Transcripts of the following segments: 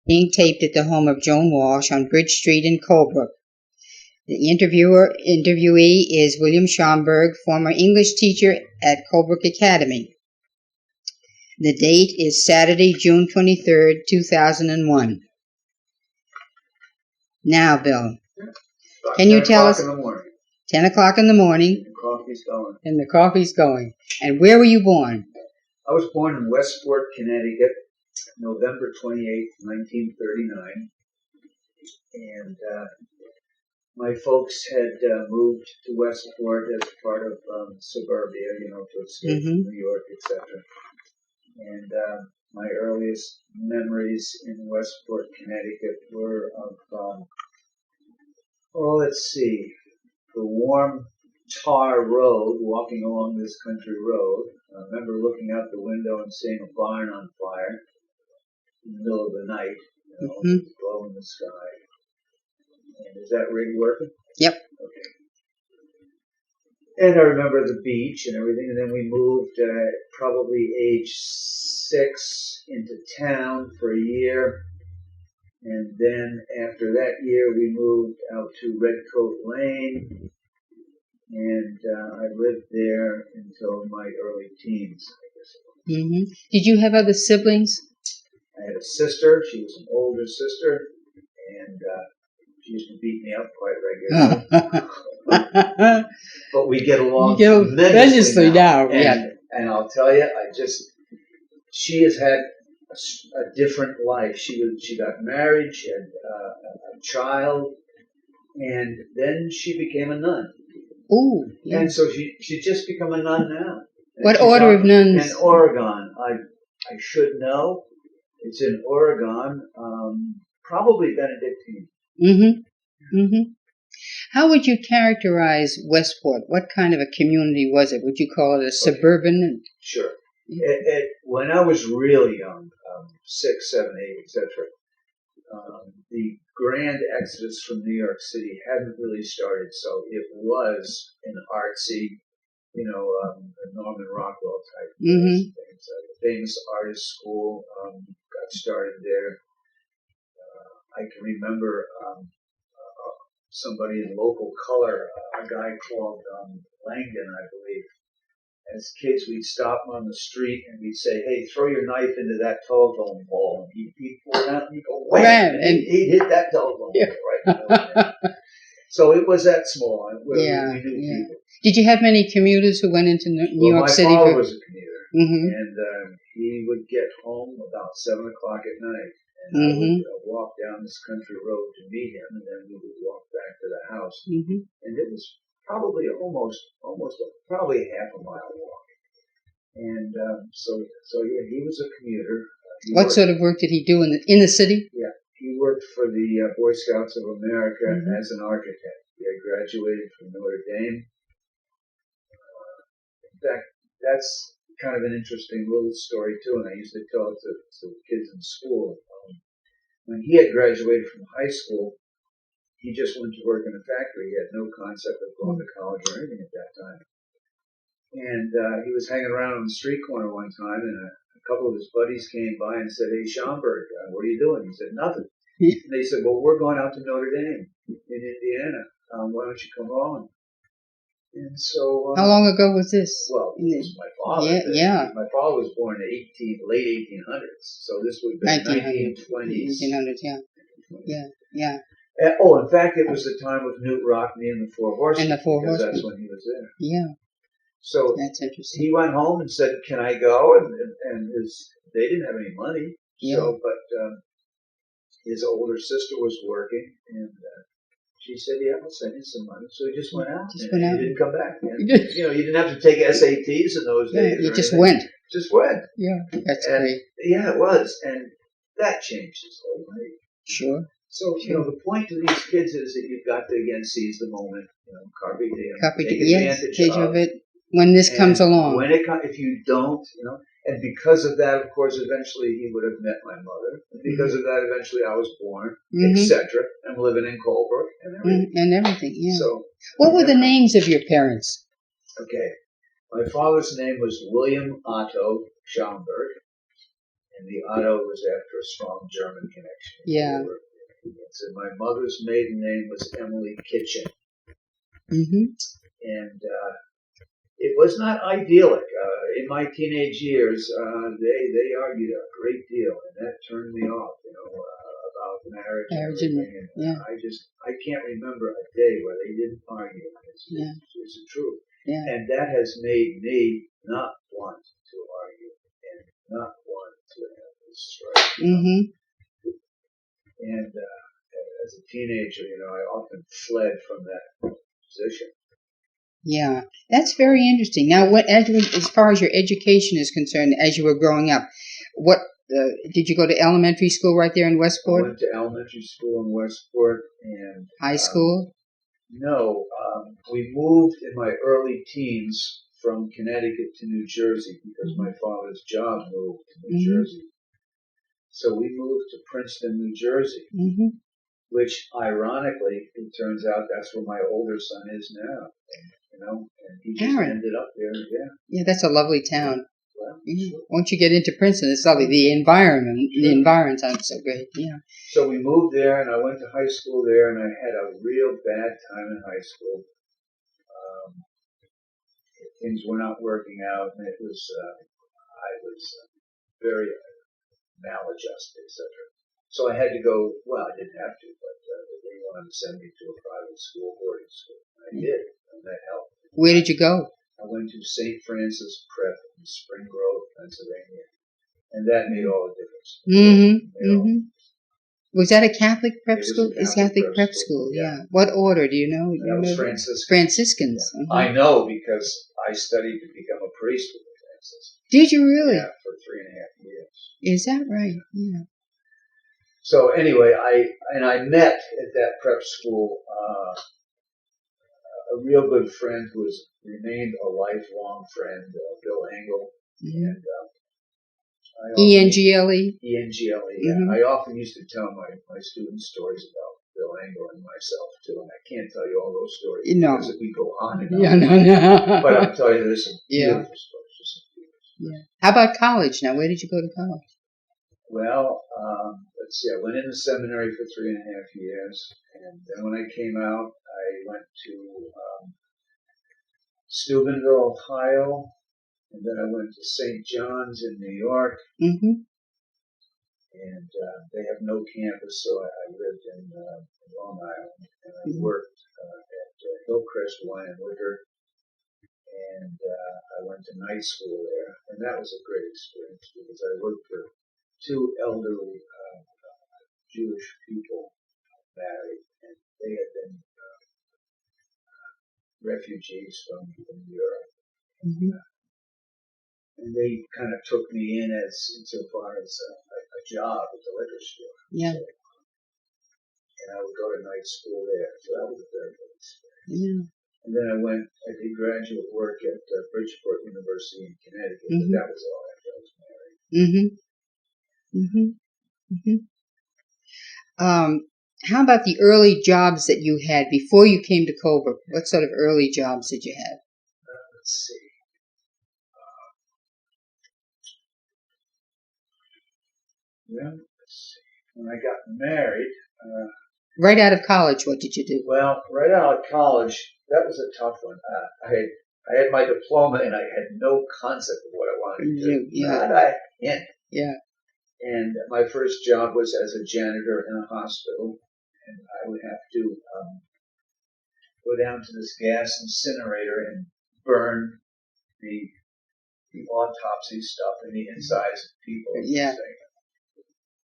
being taped at the home of Joan Walsh on Bridge Street in Colebrook. The interviewee is William Schomberg, former English teacher at Colebrook Academy. The date is Saturday, June 23rd, 2001. Now, Bill, can you tell us? 10 o'clock in the morning. The coffee's going. And the coffee's going. And where were you born? I was born in Westport, Connecticut, November 28th, 1939. And my folks had moved to Westport as part of suburbia, to escape from New York, etc. And my earliest memories in Westport, Connecticut were of, the warm tar road, walking along this country road. I remember looking out the window and seeing a barn on fire in the middle of the night, glow in the sky. And is that rig working? Yep. Okay. And I remember the beach and everything, and then we moved at probably age 6 into town for a year. And then after that year, we moved out to Redcoat Lane, and I lived there until my early teens, I guess. Did you have other siblings? I had a sister. She was an older sister, and she used to beat me up quite regularly. But we get along tremendously now. And I'll tell you, she has had a different life. She got married, she had a child, and then she became a nun. Ooh, yeah. And so she's just become a nun now. And what order of nuns? In Oregon. I should know. It's in Oregon, probably Benedictine. How would you characterize Westport? What kind of a community was it? Would you call it a suburban? Sure. When I was really young, 6, 7, 8, etc., the grand exodus from New York City hadn't really started, so it was an artsy, a Norman Rockwell type things. The famous artist school got started there. I can remember somebody in local color, a guy called Langdon, I believe. As kids, we'd stop him on the street and we'd say, "Hey, throw your knife into that telephone pole." And he'd pull it out and he'd go, wham! And he'd hit that telephone pole right. So it was that small. We knew people. Did you have many commuters who went into New York City? My father was a commuter. And he would get home about 7 o'clock at night. And I would walk down this country road to meet him, and then we would walk back to the house. And it was probably probably half a mile walk. And so he was a commuter. What sort of work did he do in the city? Yeah, he worked for the Boy Scouts of America as an architect. He had graduated from Notre Dame. In fact, that's kind of an interesting little story too, and I used to tell it to kids in school. When he had graduated from high school, he just went to work in a factory. He had no concept of going to college or anything at that time. And he was hanging around on the street corner one time, and a couple of his buddies came by and said, "Hey, Schomberg, what are you doing?" He said, "Nothing." And they said, "Well, we're going out to Notre Dame in Indiana. Why don't you come along?" And so... How long ago was this? Well, it was my father. Yeah. My father was born in late 1800s, so this would have been 1920s. 1900s, yeah. In fact, it was the time of Knute Rockne and the Four Horsemen. And the Four Horsemen. That's when he was there. Yeah. So that's interesting. He went home and said, "Can I go?" And they didn't have any money. Yeah. But his older sister was working, and she said, "Yeah, I'll send you some money." So he just went out. He didn't come back. And, you didn't have to take SATs in those days. You just went. Just went. Yeah, that's great. Yeah, it was. And that changed his whole life. Sure. So, the point to these kids is that you've got to, again, seize the moment. Carpe diem. Take advantage of it when this comes along. If you don't, and because of that, of course, eventually he would have met my mother. And because of that, eventually I was born, etc. I'm living in Colebrook and everything. Yeah. So, what were the names of your parents? Okay. My father's name was William Otto Schomberg. and the Otto was after a strong German connection. Yeah. So my mother's maiden name was Emily Kitchen, and it was not idyllic. In my teenage years, they argued a great deal, and that turned me off, about marriage and everything. And I can't remember a day where they didn't argue. It's the truth. Yeah. And that has made me not want to argue and not want to have this strife. And as a teenager, I often fled from that position. Yeah, that's very interesting. Now, as far as your education is concerned, as you were growing up, what did you go to elementary school right there in Westport? I went to elementary school in Westport and high school. No, we moved in my early teens from Connecticut to New Jersey because my father's job moved to New Jersey. So we moved to Princeton, New Jersey, which ironically, it turns out that's where my older son is now. And he just ended up there. Yeah, that's a lovely town. Well, sure. Once you get into Princeton, it's lovely. The environment's so great. Yeah. So we moved there, and I went to high school there, and I had a real bad time in high school. Things were not working out, and I was very maladjusted, etc. So I had to go. Well, I didn't have to, but they wanted to send me to a private school, boarding school. I did, and that helped. Where did you go? I went to St. Francis Prep in Spring Grove, Pennsylvania, and that made all the difference. Was that a Catholic prep school? It's Catholic prep school. Yeah. What order do you know? That was Franciscan. Franciscans. Yeah. I know because I studied to become a priest with the Franciscans. Did you really? Yeah, for 3.5 years. Is that right? Yeah. So anyway, I met at that prep school a real good friend who has remained a lifelong friend, Bill Engel, and E-N-G-L-E? E-N-G-L-E, yeah. I often used to tell my students stories about Bill Engel and myself, too, and I can't tell you all those stories because we go on and on. No. But I'll tell you, there's some beautiful stories. Yeah. How about college now? Where did you go to college? Well, let's see, I went into seminary for 3.5 years, and then when I came out, I went to Steubenville, Ohio, and then I went to St. John's in New York, and they have no campus, so I lived in Long Island, and I worked at Hillcrest Wine and Liquor, and I went to night school there, and that was a great experience because I worked for 2 elderly Jewish people married, and they had been refugees from Europe. And they kind of took me in insofar as a job at the liquor store. Yeah. So, and I would go to night school there, so that was a very good experience. Yeah. And then I did graduate work at Bridgeport University in Connecticut, but that was all after I was married. How about the early jobs that you had before you came to Colebrook? What sort of early jobs did you have? Let's see. Well, let's see. When I got married... right out of college, what did you do? Well, right out of college, that was a tough one. I had my diploma, and I had no concept of what I wanted to do. Not a hint. Yeah. And my first job was as a janitor in a hospital, and I would have to go down to this gas incinerator and burn the autopsy stuff in the insides of people. Yeah.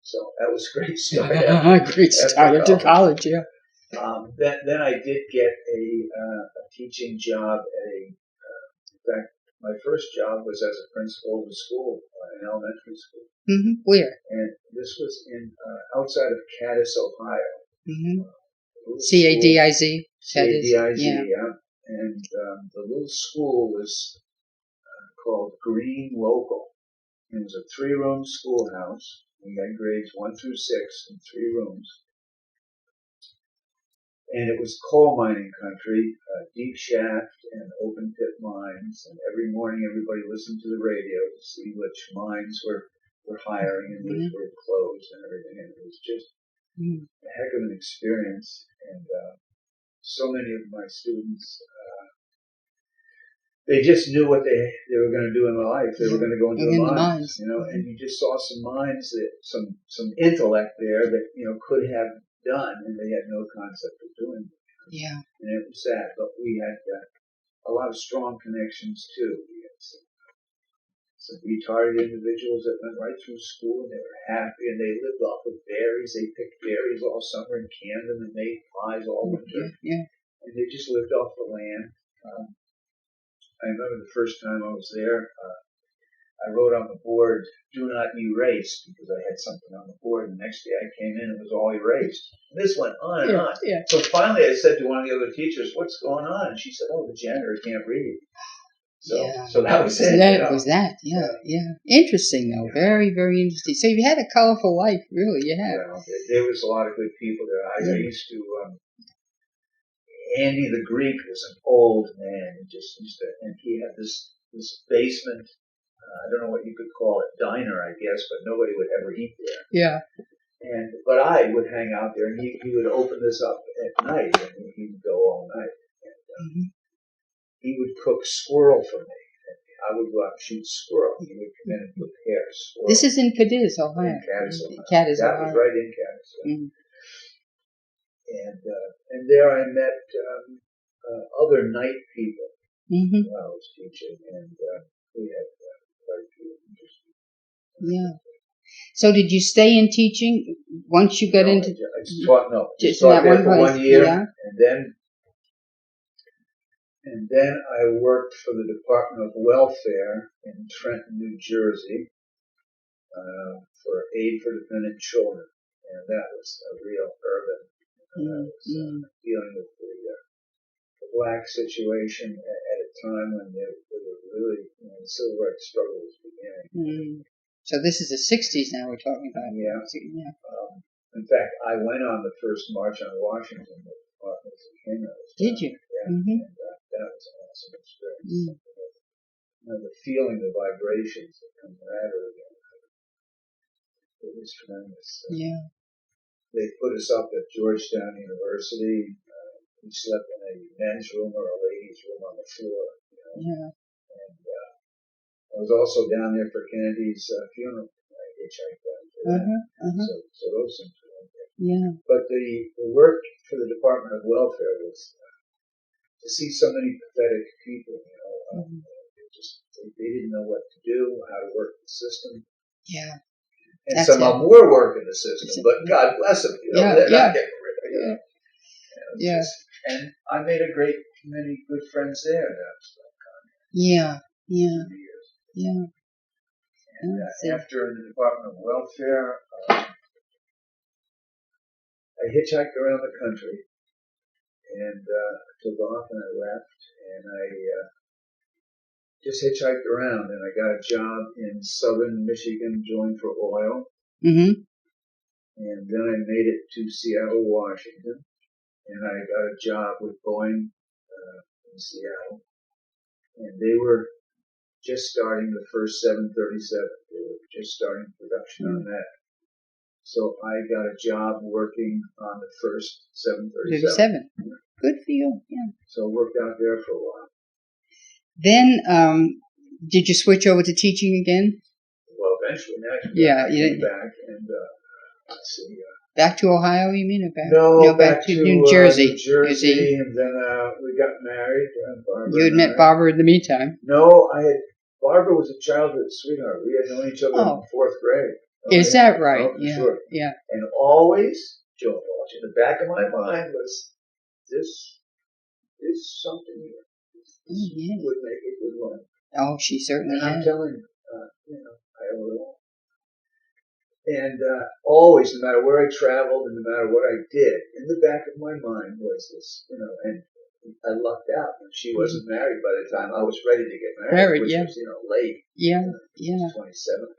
So that was a great start. Great start into college, yeah. Then I did get a teaching job at in fact, my first job was as a principal of a school, an elementary school. Where? And this was in outside of Cadiz, Ohio. C-A-D-I-Z? C-A-D-I-Z, yeah. And the little school was called Green Local. It was a 3-room schoolhouse. We had grades 1 through 6 in 3 rooms. And it was coal mining country, deep shaft and open pit mines. And every morning everybody listened to the radio to see which mines were were hiring and which were closed and everything. And it was just a heck of an experience. And so many of my students, they just knew what they were going to do in life. They were going to go into the mines, you know, and you just saw some minds that some intellect there that, you know, could have done, and they had no concept of doing it. Yeah. And it was sad, but we had a lot of strong connections too. We had some retarded individuals that went right through school and they were happy and they lived off of berries. They picked berries all summer and canned them and made pies all winter. Yeah. And they just lived off the land. I remember the first time I was there, I wrote on the board, "Do not erase," because I had something on the board. And the next day I came in, it was all erased. And this went on and on. Yeah. So finally I said to one of the other teachers, "What's going on?" And she said, "Oh, the janitor can't read." So that was it. That was that. Yeah. Interesting, though. Yeah. Very, very interesting. So you had a colorful life, really. You had. Well, there was a lot of good people there. I used to. Andy the Greek was an old man. And he had this basement. I don't know what you could call it, diner, I guess, but nobody would ever eat there. Yeah. But I would hang out there, and he would open this up at night, and he would go all night. And, he would cook squirrel for me. And I would go out and shoot squirrel. He would come in and prepare squirrel. This is in Cadiz, Ohio. In Cadiz, Ohio. Cadiz, that Ohio. was right in Cadiz. And there I met other night people while I was teaching, and we had quite a few interesting. Yeah. So did you stay in teaching once you got into? I taught there for 1 year, and then I worked for the Department of Welfare in Trenton, New Jersey, for Aid for Dependent Children, and that was a real urban. Dealing with the black situation at a time when there were really, the civil rights struggle was beginning. So this is the 60s now we're talking about. Yeah. In fact, I went on the first march on Washington with Martin Luther King. Did you? Yeah. And that was an awesome experience. The feeling, the vibrations, the camaraderie, it was tremendous. They put us up at Georgetown University. We slept in a men's room or a ladies' room on the floor. And I was also down there for Kennedy's funeral. I hitchhiked down for that. So those things were okay. Yeah. But the work for the Department of Welfare was to see so many pathetic people. They didn't know what to do, how to work the system. Yeah. And some of them were working the system, but God bless them. They're not getting rid of it. And I made many good friends there. And after in the Department of Welfare, I hitchhiked around the country and took off and I left and I just hitchhiked around and I got a job in southern Michigan, drilling for oil. And then I made it to Seattle, Washington, and I got a job with Boeing in Seattle. And they were just starting the first 737. They were just starting production on that. So I got a job working on the first 737. Good for you. Yeah. So I worked out there for a while. Then, did you switch over to teaching again? Well, eventually, naturally. I came back and let's see. Back to Ohio, you mean, or back? No, back to New Jersey. New Jersey, and then we got married. Barbara you had met Barbara in the meantime. No, Barbara was a childhood sweetheart. We had known each other in the 4th grade. Is that right? Sure. Yeah. And always, Joe Walsh, in the back of my mind was, this is something that would make a good one. Oh, she certainly and I'm telling you, I owe it all. And always, no matter where I traveled and no matter what I did, in the back of my mind was this, and I lucked out. She wasn't married by the time I was ready to get married, which was, late. 27.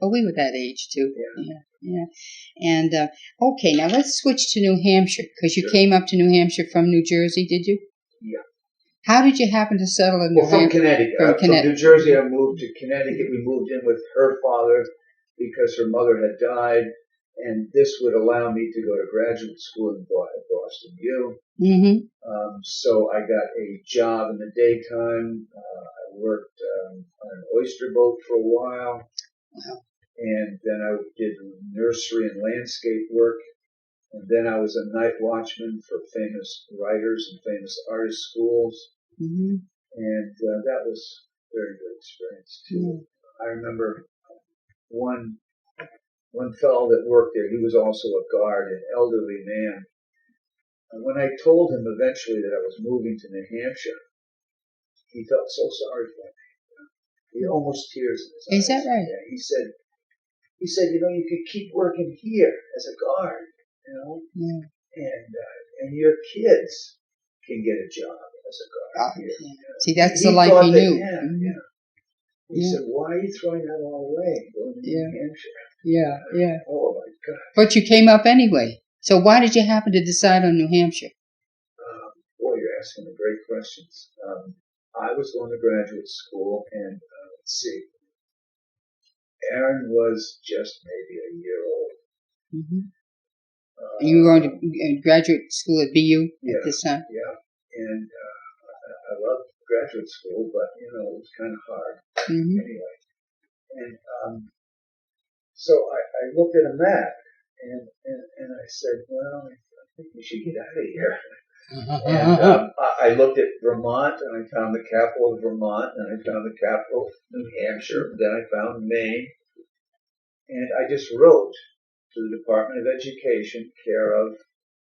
Well, we were that age too. Yeah. And okay, now let's switch to New Hampshire because you came up to New Hampshire from New Jersey, did you? Yeah. How did you happen to settle in New Well, from Hampshire? Connecticut. From New Jersey, I moved to Connecticut. We moved in with her father because her mother had died, and this would allow me to go to graduate school in Boston U. Mm-hmm. So I got a job in the daytime. I worked on an oyster boat for a while. Wow. And then I did nursery and landscape work. And then I was a night watchman for famous writers and famous artist schools. Mm-hmm. And that was a very good experience, too. Mm-hmm. I remember one fellow that worked there, he was also a guard, an elderly man. And when I told him eventually that I was moving to New Hampshire, he felt so sorry for me. He had almost tears in his eyes. Is that right? Yeah, he said, you know, you could keep working here as a guard, you know, and your kids can get a job as a guard here. Yeah. See, that's the life he knew. He said, why are you throwing that all away? Going to New Hampshire. Yeah. Oh, my God. But you came up anyway. So why did you happen to decide on New Hampshire? Boy, you're asking the great questions. I was going to graduate school, and let's see. Aaron was just maybe a year old. Mm-hmm. You were going to graduate school at BU at this time? Yeah. And I loved graduate school, but, you know, it was kind of hard. Mm-hmm. Anyway. And so I looked at a map, and I said, well, I think we should get out of here. And I looked at Vermont, and I found the capital of Vermont, and I found the capital of New Hampshire, then I found Maine, and I just wrote to the Department of Education, care of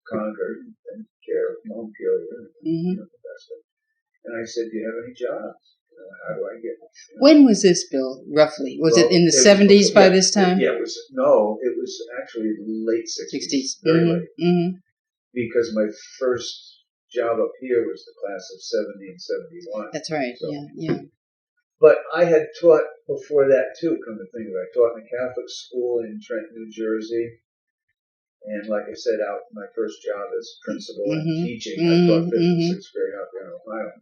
Concord, and care of Montpelier, and I said, do you have any jobs? How do I get them? When was this, Bill, roughly? Was it in the 70s by this time? Yeah, it was actually late 60s, very late. Mm-hmm. Because my first job up here was the class of 70 and 71. That's right, so, yeah. But I had taught before that, too, come to think of it. I taught in a Catholic school in Trenton, New Jersey. And like I said, my first job as principal and teaching, I taught 5th and 6th grade out there in Ohio.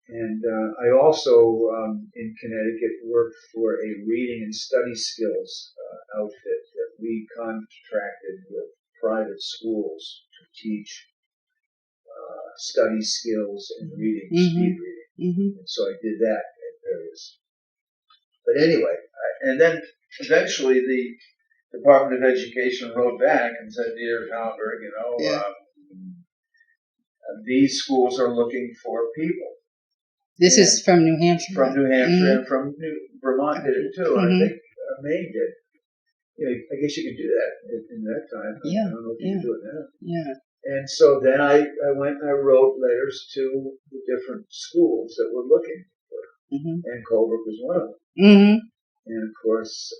And I also, in Connecticut, worked for a reading and study skills outfit that we contracted with private schools to teach study skills and reading, speed reading. Mm-hmm. And so I did that at various. But anyway, and then eventually the Department of Education wrote back and said, dear Schomberg, you know, these schools are looking for people. This is from New Hampshire. From New Hampshire and from Vermont did it too. And I think Maine did. You know, I guess you could do that in that time. I don't know if you can do it now. Yeah. And so then I went and I wrote letters to the different schools that were looking for it. And Colebrook was one of them. And of course,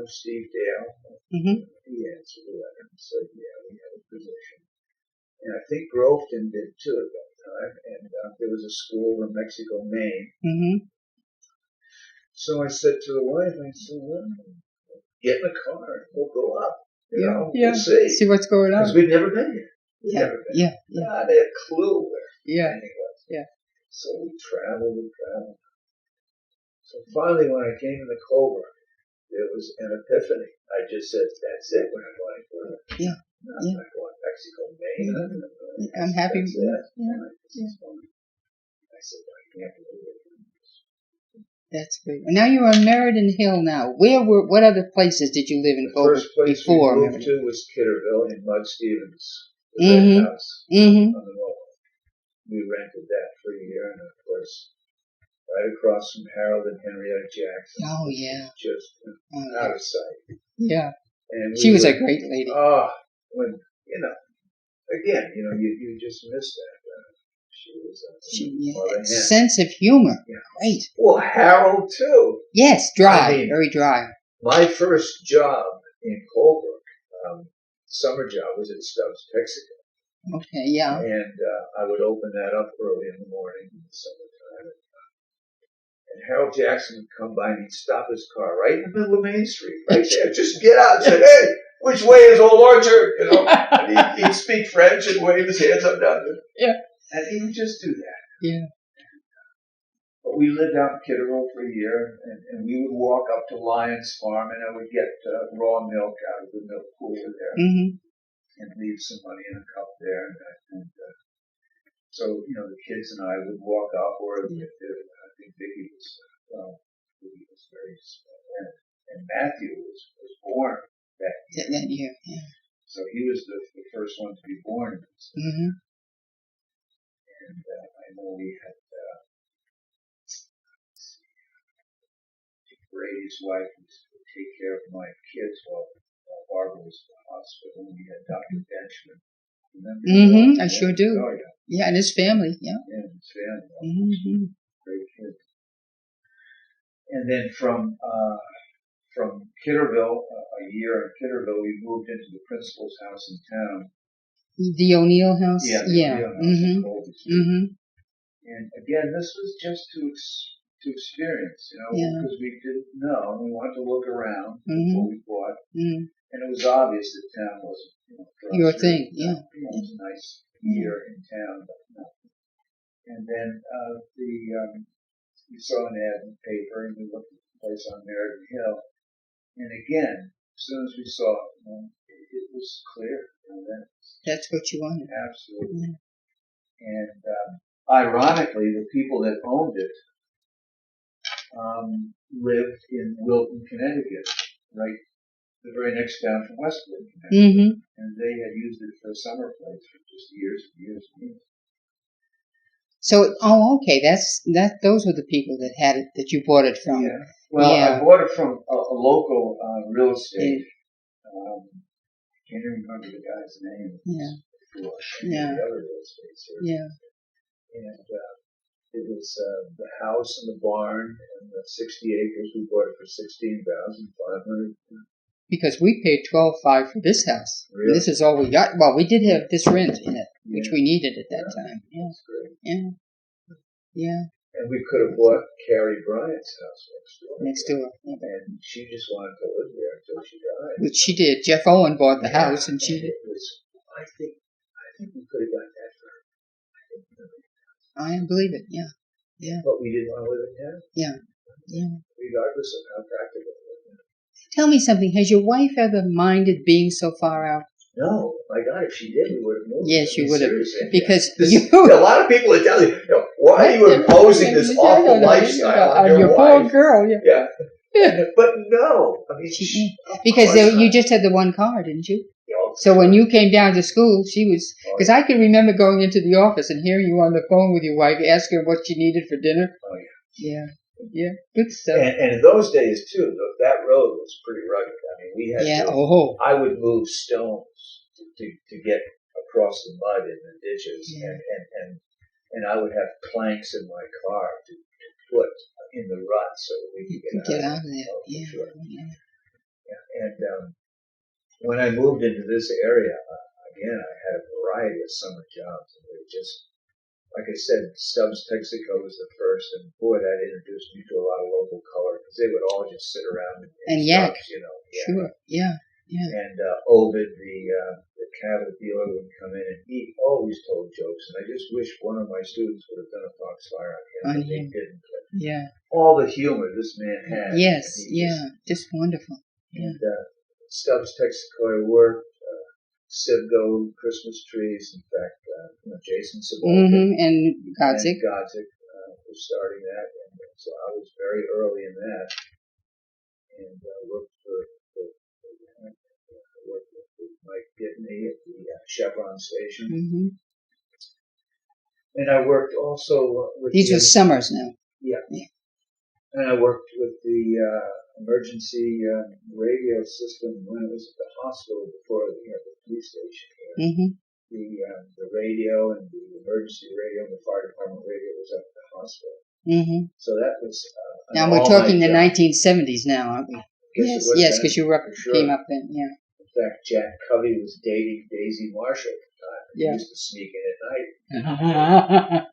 Steve Dale, he answered the letter and said, yeah, we have a position. And I think Groveton did too at that time. And there was a school in Mexico, Maine. So I said to the wife, I said, well, get in the car and we'll go up. You know, we'll see what's going on. Because we'd never been here. Not a clue where anything was. Yeah. So we traveled. So finally, when I came to Colebrook, there was an epiphany. I just said, that's it. We're not going further. I'm not going to Mexico, Maine. I'm happy with that. I said, I can't believe it. That's great. And now you are in Meriden Hill now. What other places did you live in Colebrook before? The first place before we moved to was Kitterville in Mud Stevens. The red house on the north. We rented that for a year, and of course, right across from Harold and Henrietta Jackson. Oh, yeah. Just out of sight. Yeah. And she was a great lady. When, you know, again, you know, you just miss that. She was a sense of humor. Yeah. Great. Well, Harold, too. Yes, dry. Very dry. My first job in Colebrook, summer job, was at Stubbs Texaco. Okay, yeah. And I would open that up early in the morning in the summertime. And Harold Jackson would come by and he'd stop his car right in the middle of Main Street, right there. Just get out and say, hey, which way is Old Orchard? You know, and he'd speak French and wave his hands up down there. Yeah. And he would just do that. Yeah. But we lived out in Kitterville for a year, and we would walk up to Lyons Farm, and I would get raw milk out of the milk cooler there, and leave some money in a cup there, and so the kids and I would walk up, or if I think Vicky was very small, and Matthew was born that year. That year, yeah. So he was the first one to be born in this. And I know we had Brady's wife would take care of my kids while Barbara was in the hospital, and we had Dr. Benjamin. Remember? I sure do. Oh, yeah. Yeah, and his family, yeah. Yeah, and his family. Great kids. And then from Kitterville, a year in Kitterville, we moved into the principal's house in town. The O'Neill house? Yeah, the O'Neill house in Colebrook Street. And again, this was just to experience, because we didn't know. We wanted to look around before we bought. And it was obvious that town wasn't, for us. Your thing, yeah. It was a nice year in town, but no. And then we saw an ad in the paper, and we looked at the place on Meriden Hill. And again, as soon as we saw it, it was clear. That's what you wanted. Absolutely. And ironically, the people that owned it lived in Wilton, Connecticut, right the very next town from Westwood, Connecticut. And they had used it for a summer place for just years and years and years. So, okay, those were the people that had it, that you bought it from. Yeah. Well, I bought it from a local real estate. I can't even remember the guy's name. The other real estate service. And it was the house and the barn and the 60 acres. We bought it for $16,500. Because we paid $12,500 for this house. Really? This is all we got. Well, we did have this rent in it, which we needed at that time. Yeah. That's great. Yeah. And we could have bought Carrie Bryant's house next door. Yeah. And she just wanted to live there until she died. Which she did. Jeff Owen bought the house, and she did. It was, I think we could have got that for her. I believe it. Yeah. But we didn't want to live in town. Yeah. Regardless of how practical it was. Tell me something. Has your wife ever minded being so far out? No, my God, if she did, we would have moved. Yes, you would have. Because a lot of people would tell you, why are you imposing this awful lifestyle on your poor wife? girl? Yeah. But no, I mean, because you just had the one car, didn't you? So when you came down to school, she was, because I can remember going into the office and hearing you on the phone with your wife, ask her what she needed for dinner. Oh yeah. Yeah, good stuff. And in those days too, that road was pretty rugged. I mean, we had I would move stones to get across the mud in the ditches, and I would have planks in my car to put in the rut so that we could get out of there. Sure. And when I moved into this area, again, I had a variety of summer jobs, and they just, like I said, Stubbs Texaco was the first, and boy, that introduced me to a lot of local color, because they would all just sit around and yak. Stubbs, Sure, yeah. And Ovid, the cattle dealer, would come in, and he always told jokes, and I just wish one of my students would have done a foxfire on him, but they didn't. All the humor this man had. Yes, just wonderful. And Stubbs Texaco worked, Sibgo, Christmas trees, in fact, Jason Sabolkin and Godzik was starting that, and so I was very early in that, and worked with Mike Gibney at the Chevron station, and I worked also with these were summers now. Yeah, and I worked with the emergency radio system when it was at the hospital before the police station here. The radio and the emergency radio and the fire department radio was up at the hospital. So that was now we're talking the 1970s now, aren't we? Yes, because you came up then. Yeah. In fact, Jack Covey was dating Daisy Marshall at the time. He used to sneak in at night.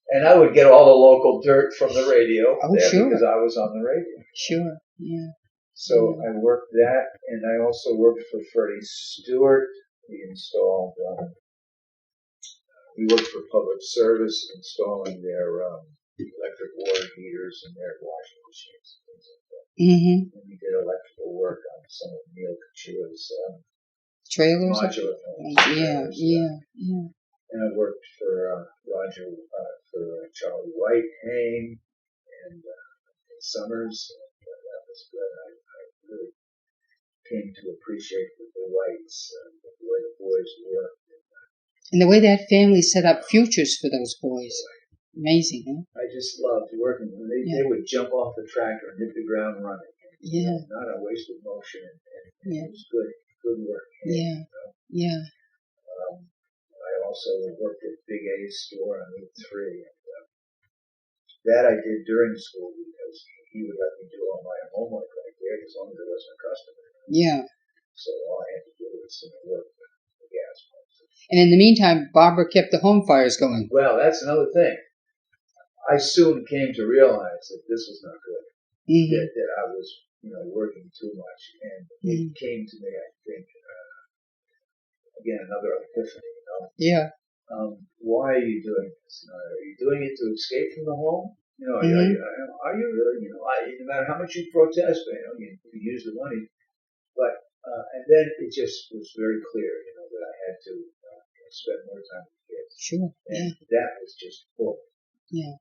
And I would get all the local dirt from the radio because I was on the radio. Sure, yeah. So I worked that, and I also worked for Freddie Stewart. We installed he worked for public service, installing their electric water heaters and their washing machines and things like that. Mm-hmm. And he did electrical work on some of Neil Kachua's Trailers? modular homes. Yeah, yeah, yeah. And I worked for Roger, for Charlie White, Hain, and Summers. And that was good. I really came to appreciate the Whites, the way the boys worked. And the way that family set up futures for those boys. Amazing, huh? I just loved working. They would jump off the tractor and hit the ground running. Yeah. Not a wasted motion. And Yeah. it was good work. Yeah. Yeah. I also worked at Big A's store on Route 3. And, that I did during school because he would let me do all my homework right there as long as it wasn't a customer. Yeah. So all I had to do was work the gas pumps. And in the meantime, Barbara kept the home fires going. Well, that's another thing. I soon came to realize that this was not good. Mm-hmm. That I was, working too much, and it came to me. I think again another epiphany. Yeah. Why are you doing this? Are you doing it to escape from the home? Are you really? No matter how much you protest, you use the money. But and then it just was very clear, that I had to spend more time with kids. Sure. And that was just full. Yeah.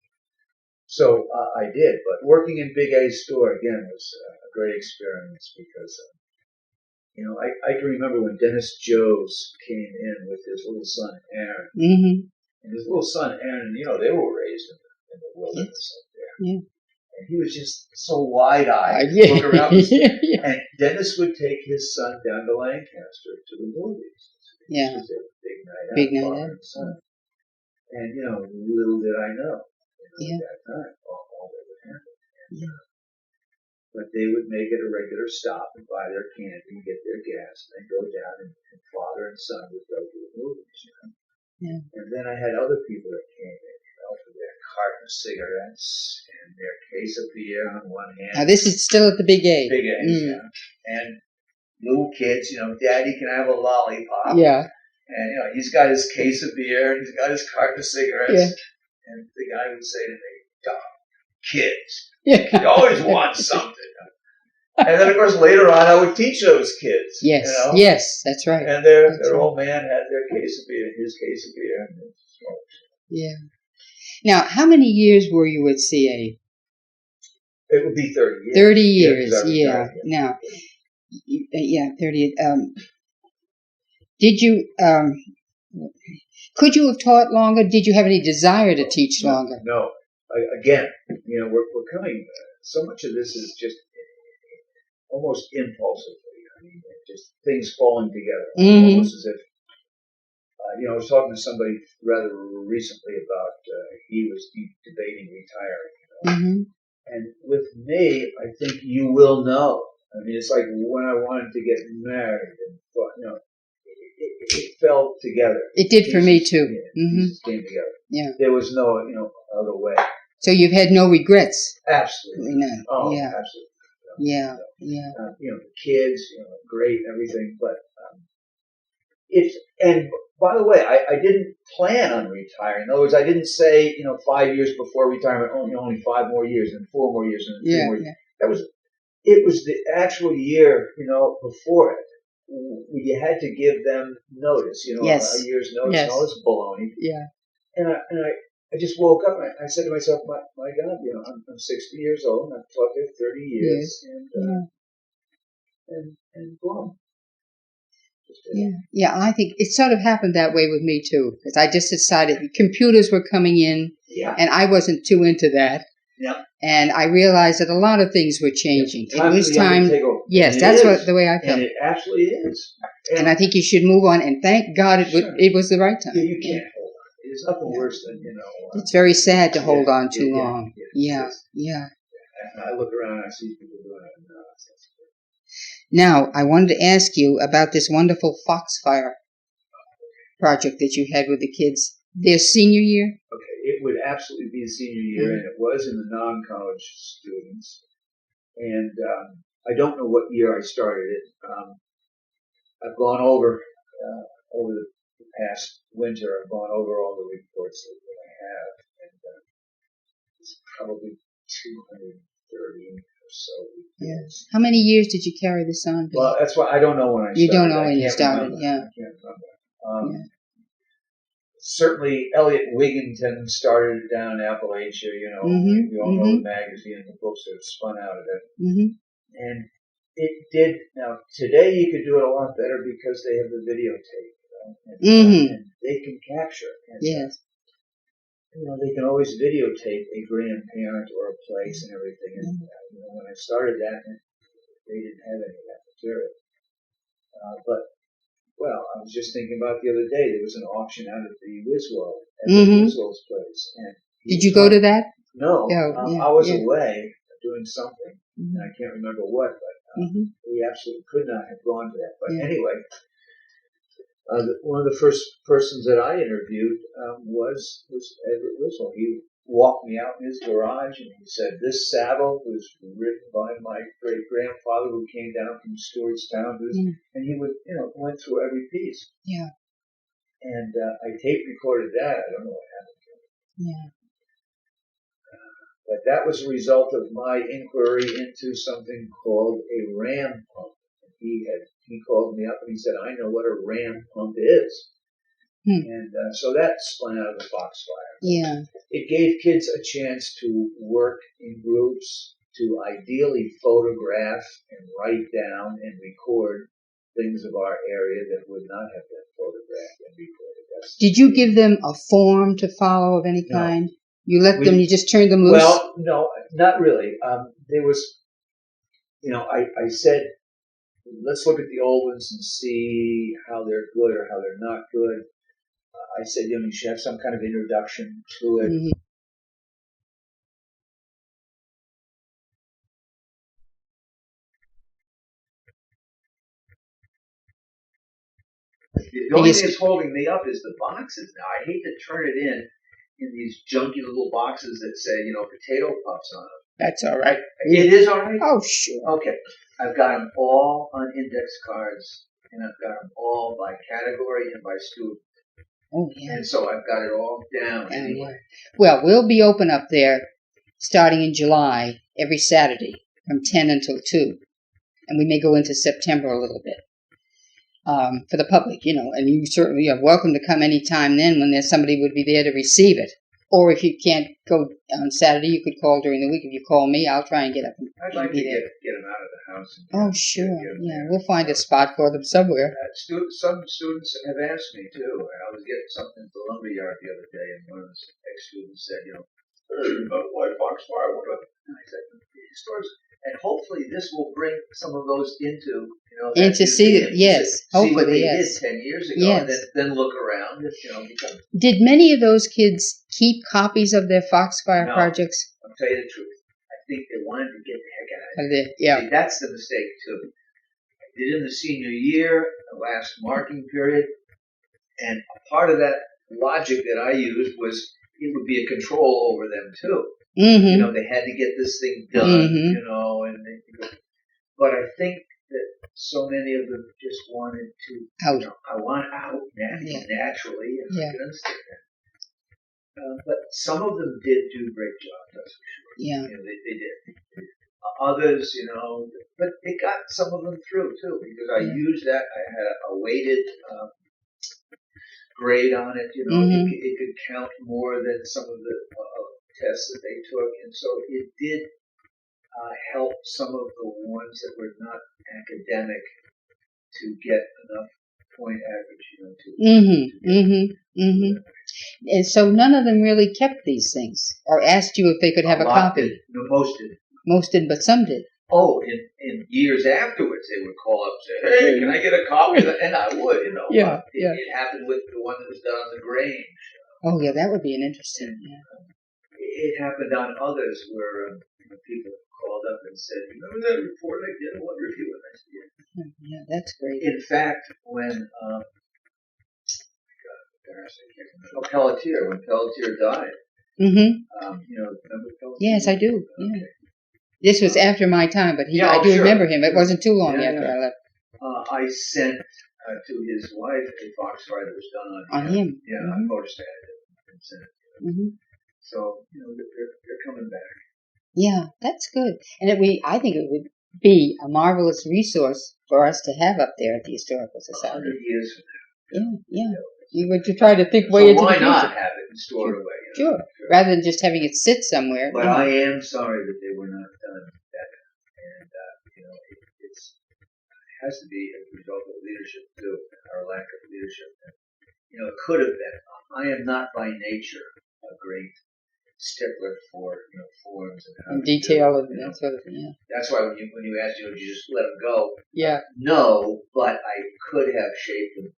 So I did, but working in Big A's store again was a great experience because, I can remember when Dennis Joes came in with his little son Aaron, and his little son Aaron, they were raised in the wilderness up there, and he was just so wide-eyed, look around, and Dennis would take his son down to Lancaster to the movies. Yeah, it was a big night out. Son. And little did I know. At that time, all that would happen. But they would make it a regular stop and buy their candy and get their gas, and then go down, and father and son would go to the movies. Yeah. And then I had other people that came in, for their carton of cigarettes and their case of beer on one hand. Now this is still at the Big A. Big A, and little kids, Daddy, can I have a lollipop? Yeah. And he's got his case of beer and he's got his carton of cigarettes. Yeah. And the guy would say to me, kids. Yeah. You always want something. And then, of course, later on, I would teach those kids. Yes, yes, that's right. And their old man had their case of beer, his case of beer, and smoked. Yeah. Now, how many years were you at CA? It would be 30 years. 30 years, yeah. Now, 30. Did you... could you have taught longer? Did you have any desire to teach longer? No. Again, we're coming. So much of this is just almost impulsively. Just things falling together. Almost as if, I was talking to somebody rather recently about he was debating retiring. And with me, I think you will know. It's like when I wanted to get married, and it fell together. It did for me too. Pieces came together. Yeah. There was no, other way. So you've had no regrets? Absolutely. None. Oh, yeah. Absolutely. Yeah. The kids, great and everything, but and by the way, I didn't plan on retiring. In other words, I didn't say, 5 years before retirement, only 5 more years, and 4 more years, and 3 more years. It was the actual year, before it. You had to give them notice, a year's notice, and all this baloney. Yeah. And I just woke up and I said to myself, my God, I'm 60 years old and I've taught there 30 years, and boom. Yeah, I think it sort of happened that way with me too, because I just decided computers were coming in, and I wasn't too into that. Yeah. And I realized that a lot of things were changing. It was time. Yes, that's the way I felt. And it absolutely is. And I think you should move on. And thank God it was the right time. Yeah, you can't hold on. There's nothing worse than it's very sad to hold on too long. Yeah. And I look around and I see people doing it. Now, I wanted to ask you about this wonderful Foxfire project that you had with the kids. Their senior year? Okay, it would absolutely be the senior year, and it was in the non-college students. And I don't know what year I started it. I've gone over the the past winter. I've gone over all the reports that I have, and it's probably 230 or so reports. Yes. How many years did you carry this on? Well, that's why I don't know when I started. You don't know when you started, yeah. I can't remember. Certainly, Elliot Wigginton started it down in Appalachia. You know, we all know the magazine and the books that have spun out of it. And it did. Now, today you could do it a lot better because they have the videotape. And they can capture it. And, yes. They can always videotape a grandparent or a place and everything. And when I started that, they didn't have any of that material. Well, I was just thinking about the other day. There was an auction out at the Wiswell, Wiswell's place. And did you go to that? No, I was away doing something, and I can't remember what, but we absolutely could not have gone to that. But anyway, one of the first persons that I interviewed was Edward Wiswell. He walked me out in his garage, and he said, "This saddle was written by my great-grandfather who came down from Stewartstown," and he would, went through every piece. Yeah. And I tape recorded that. I don't know what happened to it. Yeah. But that was a result of my inquiry into something called a ram pump. He called me up and he said, "I know what a ram pump is." And so that spun out of the Foxfire. Yeah. It gave kids a chance to work in groups, to ideally photograph and write down and record things of our area that would not have been photographed and recorded. Did you give them a form to follow of any kind? You let them, you just turned them loose? Well, no, not really. There was, I said, let's look at the old ones and see how they're good or how they're not good. I said, you should have some kind of introduction to it. The only thing that's holding me up is the boxes now. I hate to turn it in these junky little boxes that say, potato puffs on them. That's all right. It is all right? Oh, sure. Okay. I've got them all on index cards, and I've got them all by category and by student. Oh, yeah. And so I've got it all down. Well, we'll be open up there starting in July every Saturday from 10 until 2. And we may go into September a little bit for the public, and you certainly are welcome to come anytime then when there's somebody would be there to receive it. Or if you can't go on Saturday, you could call during the week. If you call me, I'll try and get up. I'd like to get them out of the house. Oh, sure. Yeah, we'll find a spot for them somewhere. Some students have asked me, too. I was getting something at the lumberyard the other day, and one of the ex-students said, why Foxfire? And I said, stores. And hopefully this will bring some of those into, and to see it, yes. See what they did 10 years ago, and then look around. Did many of those kids keep copies of their Foxfire projects? I'll tell you the truth. I think they wanted to get the heck out of it. Yeah. See, that's the mistake, too. I did it in the senior year, the last marking period, and a part of that logic that I used was it would be a control over them, too. They had to get this thing done, but I think that so many of them just wanted to out. I want out naturally, and I can understand that. But some of them did do a great job, that's for sure. Yeah, they did. Others, but they got some of them through too, because I used that. I had a weighted grade on it. It could count more than some of the tests that they took, and so it did help some of the ones that were not academic to get enough point average, And so none of them really kept these things, or asked you if they could have a copy. Most did. Most did, but some did. Oh, in years afterwards, they would call up and say, "Hey, can I get a copy of that?" And I would, It happened with the one that was done on the Grange. Oh, yeah, that would be an interesting. It happened on others where people called up and said, "Remember that report I did? What review?" And I said, "Yeah, that's great." In fact, when Pelletier, when Pelletier died, remember Pelletier? Yes, I do. Okay. Yeah. This was after my time, but I do remember him. It wasn't too long after I left. I sent to his wife a foxfire that was done On him. Yeah, I photostat it and sent it to him. So they're coming back. Yeah, that's good. And I think it would be a marvelous resource for us to have up there at the Historical 100 Society. years from now. Yeah. You would try to think way into the future. So why not have it and store it away? Sure. Rather than just having it sit somewhere. But I am sorry that they were not done that. And it has to be a result of leadership too, our lack of leadership. And, it could have been. I am not by nature a great stickler for forms and detail and that sort of thing. Yeah. That's why when you asked, would you just let them go? Yeah. No, but I could have shaped them,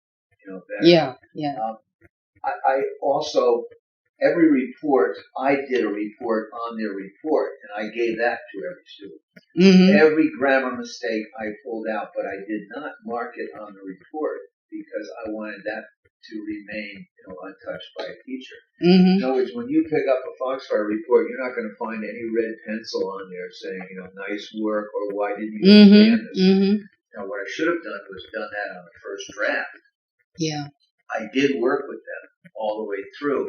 better. Yeah. I also, every report, I did a report on their report, and I gave that to every student. Every grammar mistake I pulled out, but I did not mark it on the report because I wanted that to remain, untouched by a teacher. In other words, when you pick up a Foxfire report, you're not going to find any red pencil on there saying, nice work or why didn't you understand this? Now, what I should have done was done that on the first draft. Yeah. I did work with them all the way through,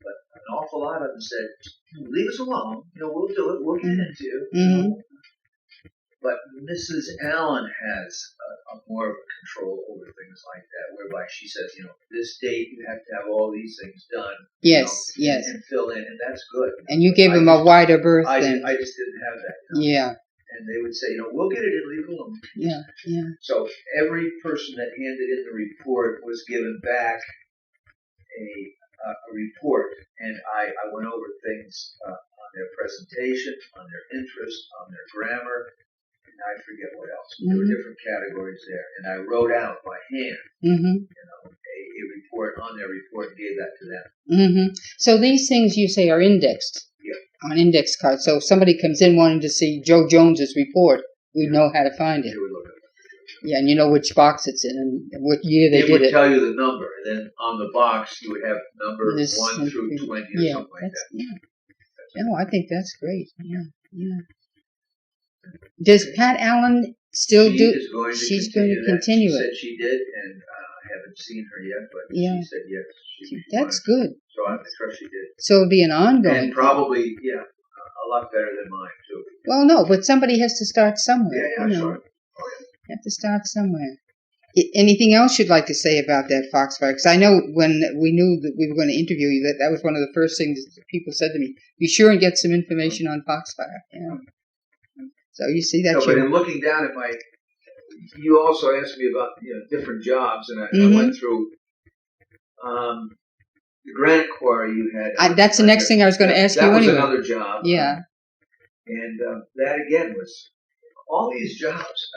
but an awful lot of them said, leave us alone, we'll do it, we'll get into it. But Mrs. Allen has a more of a control over things like that, whereby she says, this date you have to have all these things done. Yes. And fill in, and that's good. And you gave them a wider berth then. I just didn't have that. Yeah. And they would say, we'll get it in, leave it alone. Yeah. So every person that handed in the report was given back a report, and I went over things on their presentation, on their interest, on their grammar, and I forget what else. There were different categories there, and I wrote out by hand, a report on their report and gave that to them. So these things you say are indexed on index cards. So if somebody comes in wanting to see Joe Jones's report, we know how to find it. Yeah, and you know which box it's in and what year they did it. It would tell you the number, and then on the box you would have number 1 through 20 or something like that. Yeah. No, I think that's great. Yeah. Does Pat Allen still do? She's going to continue it. She said she did, and I haven't seen her yet, but she said yes. That's good. So I'm sure she did. So it'll be an ongoing. And probably, a lot better than mine too. Well, no, but somebody has to start somewhere. Sure. You have to start somewhere. Anything else you'd like to say about that Foxfire? Because I know when we knew that we were going to interview you, that was one of the first things that people said to me. Be sure and get some information on Foxfire. So you see that. But in looking down at you also asked me about different jobs, and I went through the granite quarry you had. That's the next thing I was going to ask you anyway. That was another job. Yeah. And that again was all these jobs.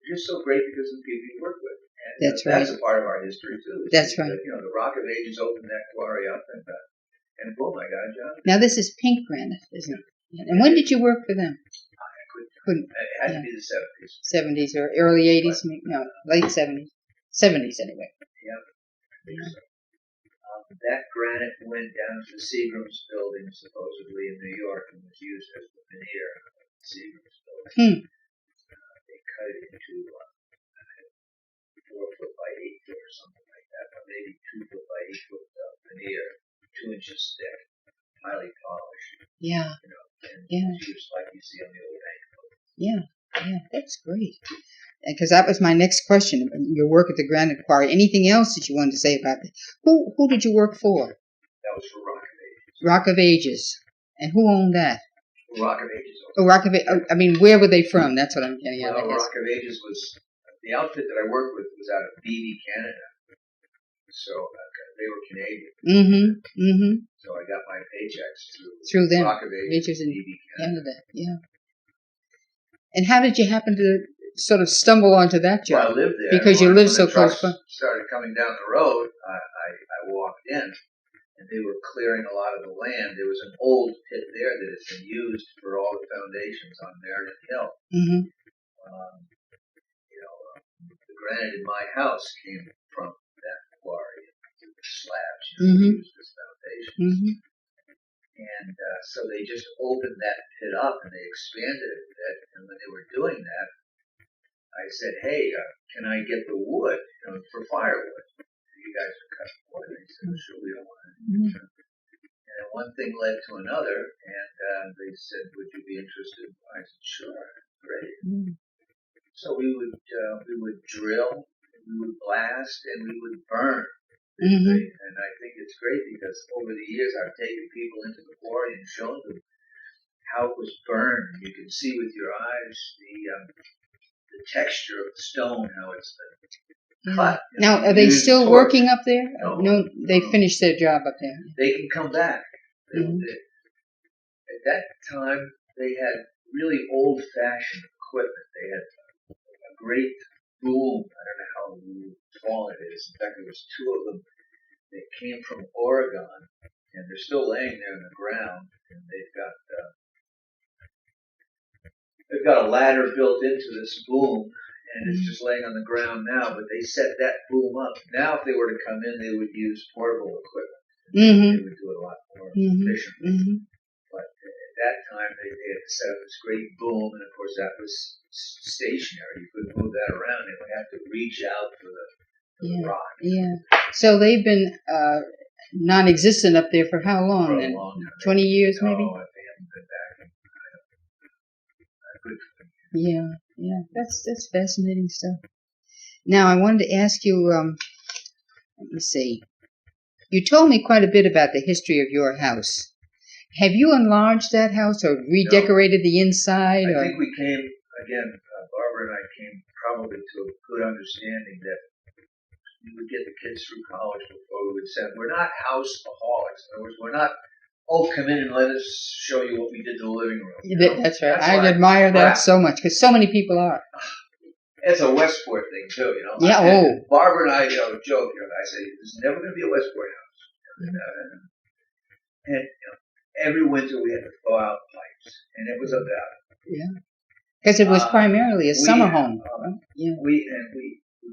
Just so great because of the people you work with. And that's right. That's a part of our history too. That's right. The Rock of Ages opened that quarry up, and boom, I got a job. Now this is pink granite, isn't it? And when did you work for them? I couldn't. It had to be the 70s. 70s or early 80s? No, late 70s. 70s anyway. Yeah, I think so. That granite went down to the Seagram's building, supposedly in New York, and was used as the veneer of the Seagram's building. They cut it into 4 foot by 8 foot or something like that, or maybe 2 foot by 8 foot veneer, 2 inches thick, highly polished. Yeah. And just like you see on the old bank book. Yeah, that's great. Because that was my next question. Your work at the granite quarry. Anything else that you wanted to say about it? Who did you work for? That was for Rock of Ages. Rock of Ages. And who owned that? Rock of Ages. Rock of Ages. I mean, where were they from? That's what I'm getting at. Well, Rock of Ages was the outfit that I worked with was out of BB, Canada. So they were Canadian. So I got my paychecks through them. Rock of Ages in BB, Canada. Yeah. And how did you happen to sort of stumble onto that job? Well, I lived there. Because you lived so close by. Started coming down the road. I walked in, and they were clearing a lot of the land. There was an old pit there that has been used for all the foundations on Meredith Hill. The granite in my house came from that quarry. The slabs used as foundations. And so they just opened that pit up and they expanded it a bit. And when they were doing that, I said, hey, can I get the wood, for firewood? You guys are cutting wood. They said, well, sure, we don't want it. And one thing led to another, and they said, would you be interested? I said, sure, great. So we would drill, we would blast, and we would burn. And I think it's great because over the years I've taken people into the quarry and shown them how it was burned. You can see with your eyes the texture of the stone, how it's been cut. Now, are they still working up there? No, they finished their job up there. They can come back. At that time, they had really old-fashioned equipment. They had a great boom. I don't know how tall it is. In fact, there was two of them that came from Oregon, and they're still laying there in the ground. And they've got a ladder built into this boom, and it's just laying on the ground now. But they set that boom up. Now, if they were to come in, they would use portable equipment. They would do it a lot more efficiently. But at that time, they had to set up this great boom, and of course, that was stationary. You couldn't move that around. They would have to reach out for the rock. So they've been non-existent up there for how long? For a long time. 20 years, maybe? No, they haven't been back in a good 20 years. Yeah. That's fascinating stuff. Now, I wanted to ask you, let me see. You told me quite a bit about the history of your house. Have you enlarged that house or redecorated the inside? I think we came, again, Barbara and I came probably to a good understanding that we would get the kids through college before we would send. We're not houseaholics. In other words, we're not, come in and let us show you what we did to the living room. That's right. I admire that so much because so many people are. It's a Westport thing, too, Yeah, Barbara and I, joke, I say, there's never going to be a Westport house. And every winter we had to thaw out pipes, and it was a battle. Yeah. Because it was primarily a summer home. Right? Yeah. We've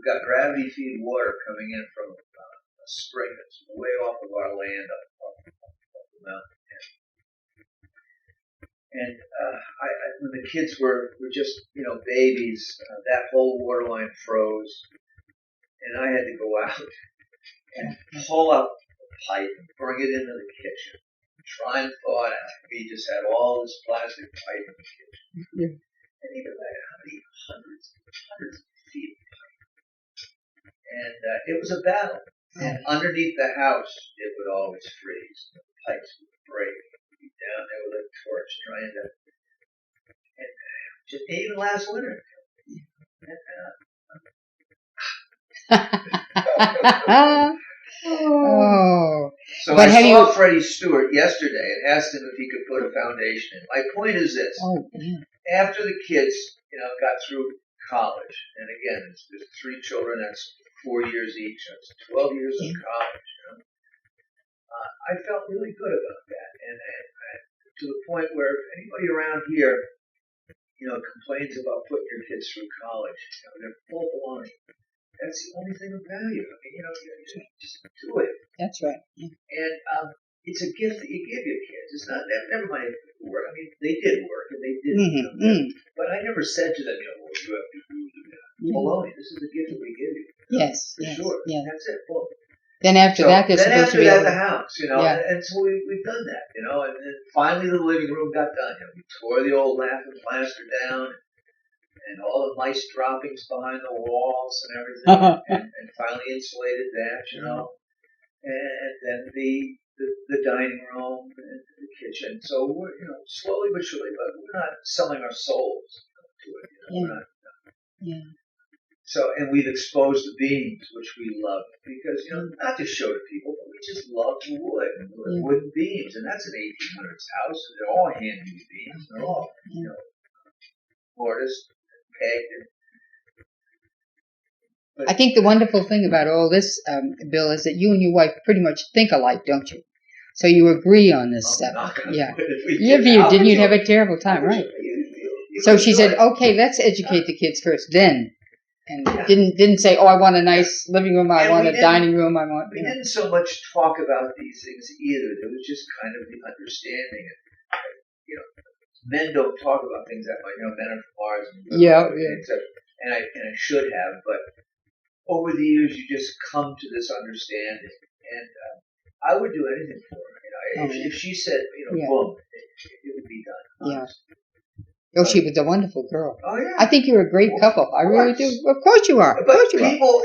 got gravity feed water coming in from a spring that's way off of our land up the mountain. And when the kids were just, babies, that whole water line froze, and I had to go out and pull up the pipe and bring it into the kitchen, try and thaw it out. We just had all this plastic pipe in the kitchen. And even like how many hundreds of feet of pipe. And it was a battle. And underneath the house, it would always freeze. The pipes would break. We'd be down there with a torch trying to. And just even last winter. So I saw Freddie Stewart yesterday and asked him if he could put a foundation in. My point is this. After the kids, got through college, and again, there's 3 children, that's 4 years each, that's 12 years of college, I felt really good about that. And to the point where if anybody around here, complains about putting your kids through college, they're full baloney. That's the only thing of value. I mean, just do it. That's right. And it's a gift that you give your kids. It's not, never mind work. I mean, they did work and they did. But I never said to them, well, you have to do that. Baloney. This is a gift that we give you. Yes. Sure. Yeah. That's it. Well, then after that, they're supposed to be the house, and so we've done that, and then finally the living room got done. We tore the old laughing plaster down, and all the mice droppings behind the walls and everything, and finally insulated that, and then the dining room and the kitchen. So we're, slowly but surely, but we're not selling our souls to it. We're not. So, and we've exposed the beams, which we love, because, not to show to people, but we just love wood and wooden beams. And that's an 1800s house, and they're all hand-made beams. They're all, mortised, pegged. I think the wonderful thing about all this, Bill, is that you and your wife pretty much think alike, don't you? So you agree on this stuff. If you didn't, you'd have a terrible time, right? So she said, okay, let's educate the kids first, then. And didn't say, I want a nice living room, I want a dining room, I want. We didn't so much talk about these things either. It was just kind of the understanding. Men don't talk about things that way. Men are from Mars. And etc. And should have, but over the years you just come to this understanding, and I would do anything for her. If she said, boom, it would be done. Yeah. Oh, she was a wonderful girl. Oh yeah. I think you're a great couple. I really do. Of course you are. Of But course you people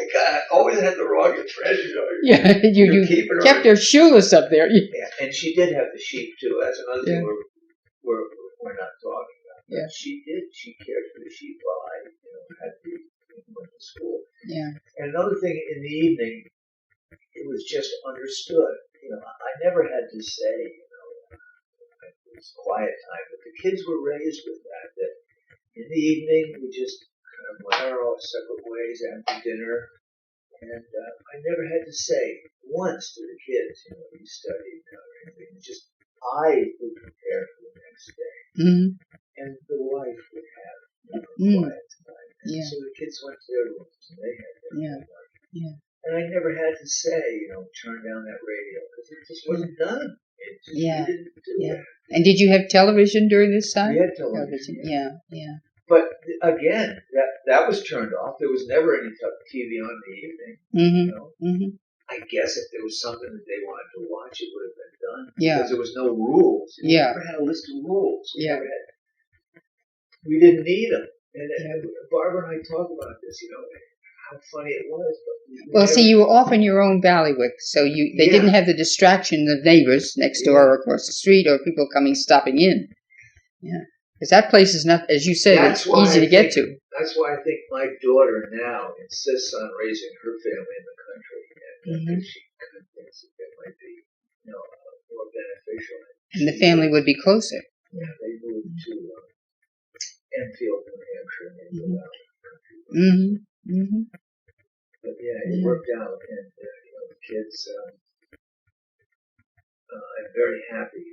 always had the wrong impression. Yeah, you kept her shoeless up there. Yeah, and she did have the sheep too. That's another thing we're not talking about. Yeah. She did. She cared for the sheep while I had to went to school. Yeah. And another thing, in the evening, it was just understood. I never had to say, it was quiet time, but the kids were raised with that in the evening we just kind of went our own separate ways after dinner. And I never had to say once to the kids, you studied or anything. It's just I would prepare for the next day. Mm-hmm. And the wife would have quiet time. And so the kids went to their rooms and they had their life. Yeah. And I never had to say, turn down that radio, because it just wasn't done. It just didn't do that. And did you have television during this time? We had television. Yeah. But again, that was turned off. There was never any TV on in the evening. Mm-hmm. Mm-hmm. I guess if there was something that they wanted to watch, it would have been done. Yeah. Because there was no rules. We never had a list of rules. We didn't need them. And Barbara and I talk about this, how funny it was. Well, see, you were off in your own bailiwick, so they didn't have the distraction of neighbors next door or across the street or people stopping in. Yeah. Because that place is not, as you said, it's easy to get to. That's why I think my daughter now insists on raising her family in the country. And she thinks that it might be more beneficial. And the family would be closer. Yeah, they moved to Enfield, New Hampshire, and they moved out of the country. Mm-hmm. Mm-hmm. But it worked out, and the kids. I'm very happy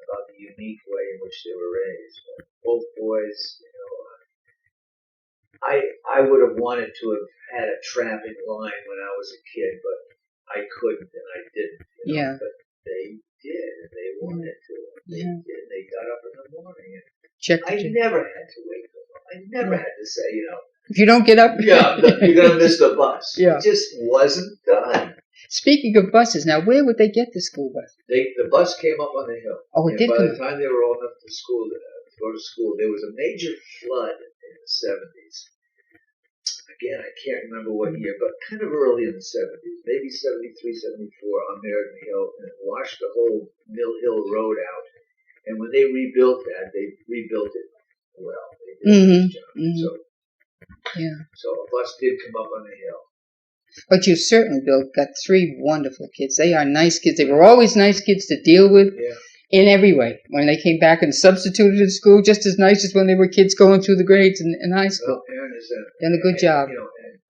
about the unique way in which they were raised. Both boys, I would have wanted to have had a trapping line when I was a kid, but I couldn't and I didn't. But they did, and they wanted to. They did. They got up in the morning, and I never had to wake them up. I never had to say, if you don't get up, you're gonna miss the bus. Yeah. It just wasn't done. Speaking of buses, now where would they get the school bus? The bus came up on the hill. Oh, it did. By the time they were old enough to go to school, there was a major flood in the 70s. Again, I can't remember what year, but kind of early in the 70s, maybe 73, 74 on Meriden Hill, and it washed the whole Mill Hill Road out. And when they rebuilt that, they rebuilt it well. They did a good job. Mm-hmm. So a bus did come up on the hill. But you certainly, Bill, got 3 wonderful kids. They are nice kids. They were always nice kids to deal with in every way. When they came back and substituted in school, just as nice as when they were kids going through the grades in high school. Well, Aaron is done a good job.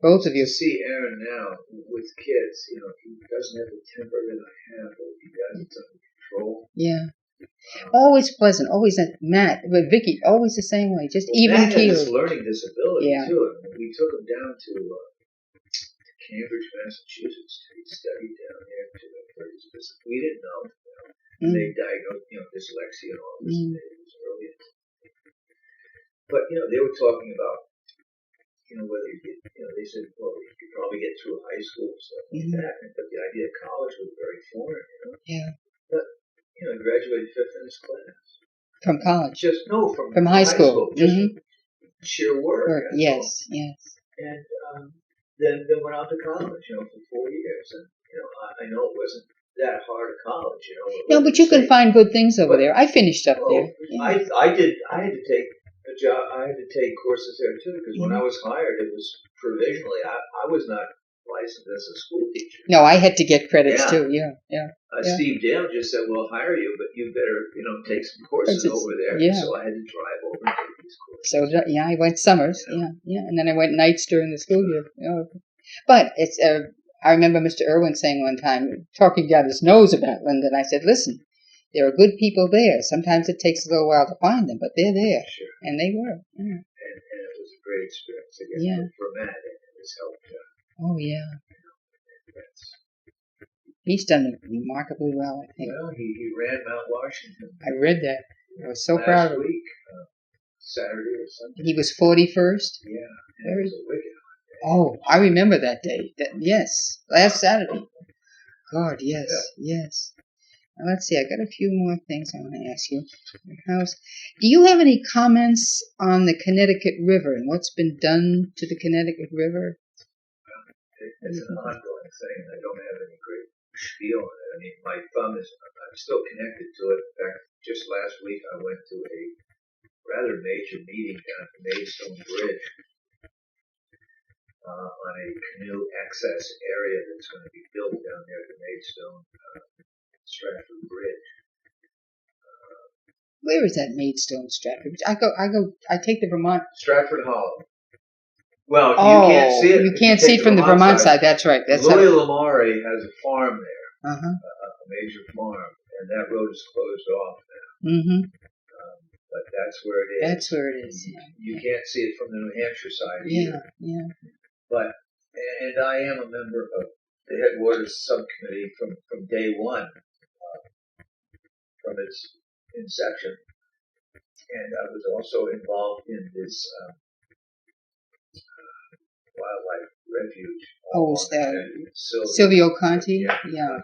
Both of you. To see Aaron now with kids, he doesn't have the temper that I have, but he does. It's under control. Yeah. Always pleasant, always Matt, but Vicky, always the same way, just even keeled. Matt had this learning disability too. We took him down to Cambridge, Massachusetts to study down there for his visit. We didn't know. They diagnosed dyslexia and all this. It was early. But they were talking about whether you get they said, well, you could probably get through high school and stuff like that. But the idea of college was very foreign. Yeah. But I graduated 5th in his class. From college? From high school. Just sheer work. Yes. And then went out to college, for 4 years. And, I know it wasn't that hard a college, No, but you can find good things over there. I finished up there. I had to take a job. I had to take courses there, too, because when I was hired, it was provisionally. I was not licensed as a school teacher. No, I had to get credits, too. Yeah. Steve Dale just said, we'll hire you, but you better, take some courses over there. Yeah. So I had to drive over and take these courses. So, I went summers. Yeah. And then I went nights during the school year. But it's, I remember Mr. Irwin saying one time, talking down his nose about Linda, and I said, listen, there are good people there. Sometimes it takes a little while to find them, but they're there. Sure. And they were. Yeah. And it was a great experience again for Matt, and it has helped. Oh, yeah. He's done remarkably well, I think. Well, he ran Mount Washington. I read that. I was so proud of him. Last week. Saturday or something. He was 41st. Yeah, and it was a wicked. Oh, I remember that day. Yes, last Saturday. God, yes, yes. Now, let's see. I got a few more things I want to ask you. Do you have any comments on the Connecticut River and what's been done to the Connecticut River? It's an ongoing thing. I don't have any great spiel on it. I mean, my thumb is. I'm still connected to it. In fact, just last week I went to a rather major meeting down at the Maidstone Bridge on a canoe access area that's going to be built down there at the Maidstone Stratford Bridge. Where is that Maidstone Stratford? I take the Vermont. Stratford Hollow. Well, you can't see it. You can't see it from the Vermont side. That's right. That's Louis Lamare has a farm there, a major farm, and that road is closed off now. Mm-hmm. But that's where it is. That's where it is. You can't see it from the New Hampshire side either. Yeah. But and I am a member of the Headwaters Subcommittee from day one, from its inception, and I was also involved in this wildlife refuge. Silvio Conti? Yeah.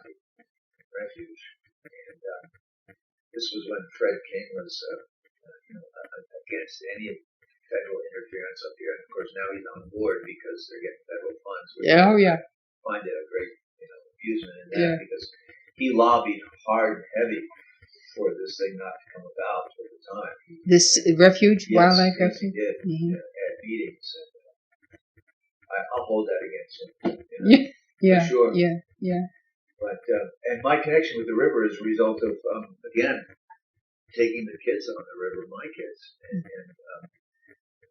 Refuge. And this was when Fred King was, against any federal interference up here. And of course, now he's on board because they're getting federal funds. I find it a great, amusement in that because he lobbied hard and heavy for this thing not to come about at the time. This refuge, wildlife refuge? He did, at meetings. I'll hold that against him. For sure. Yeah. But and my connection with the river is a result of again taking the kids on the river, my kids, and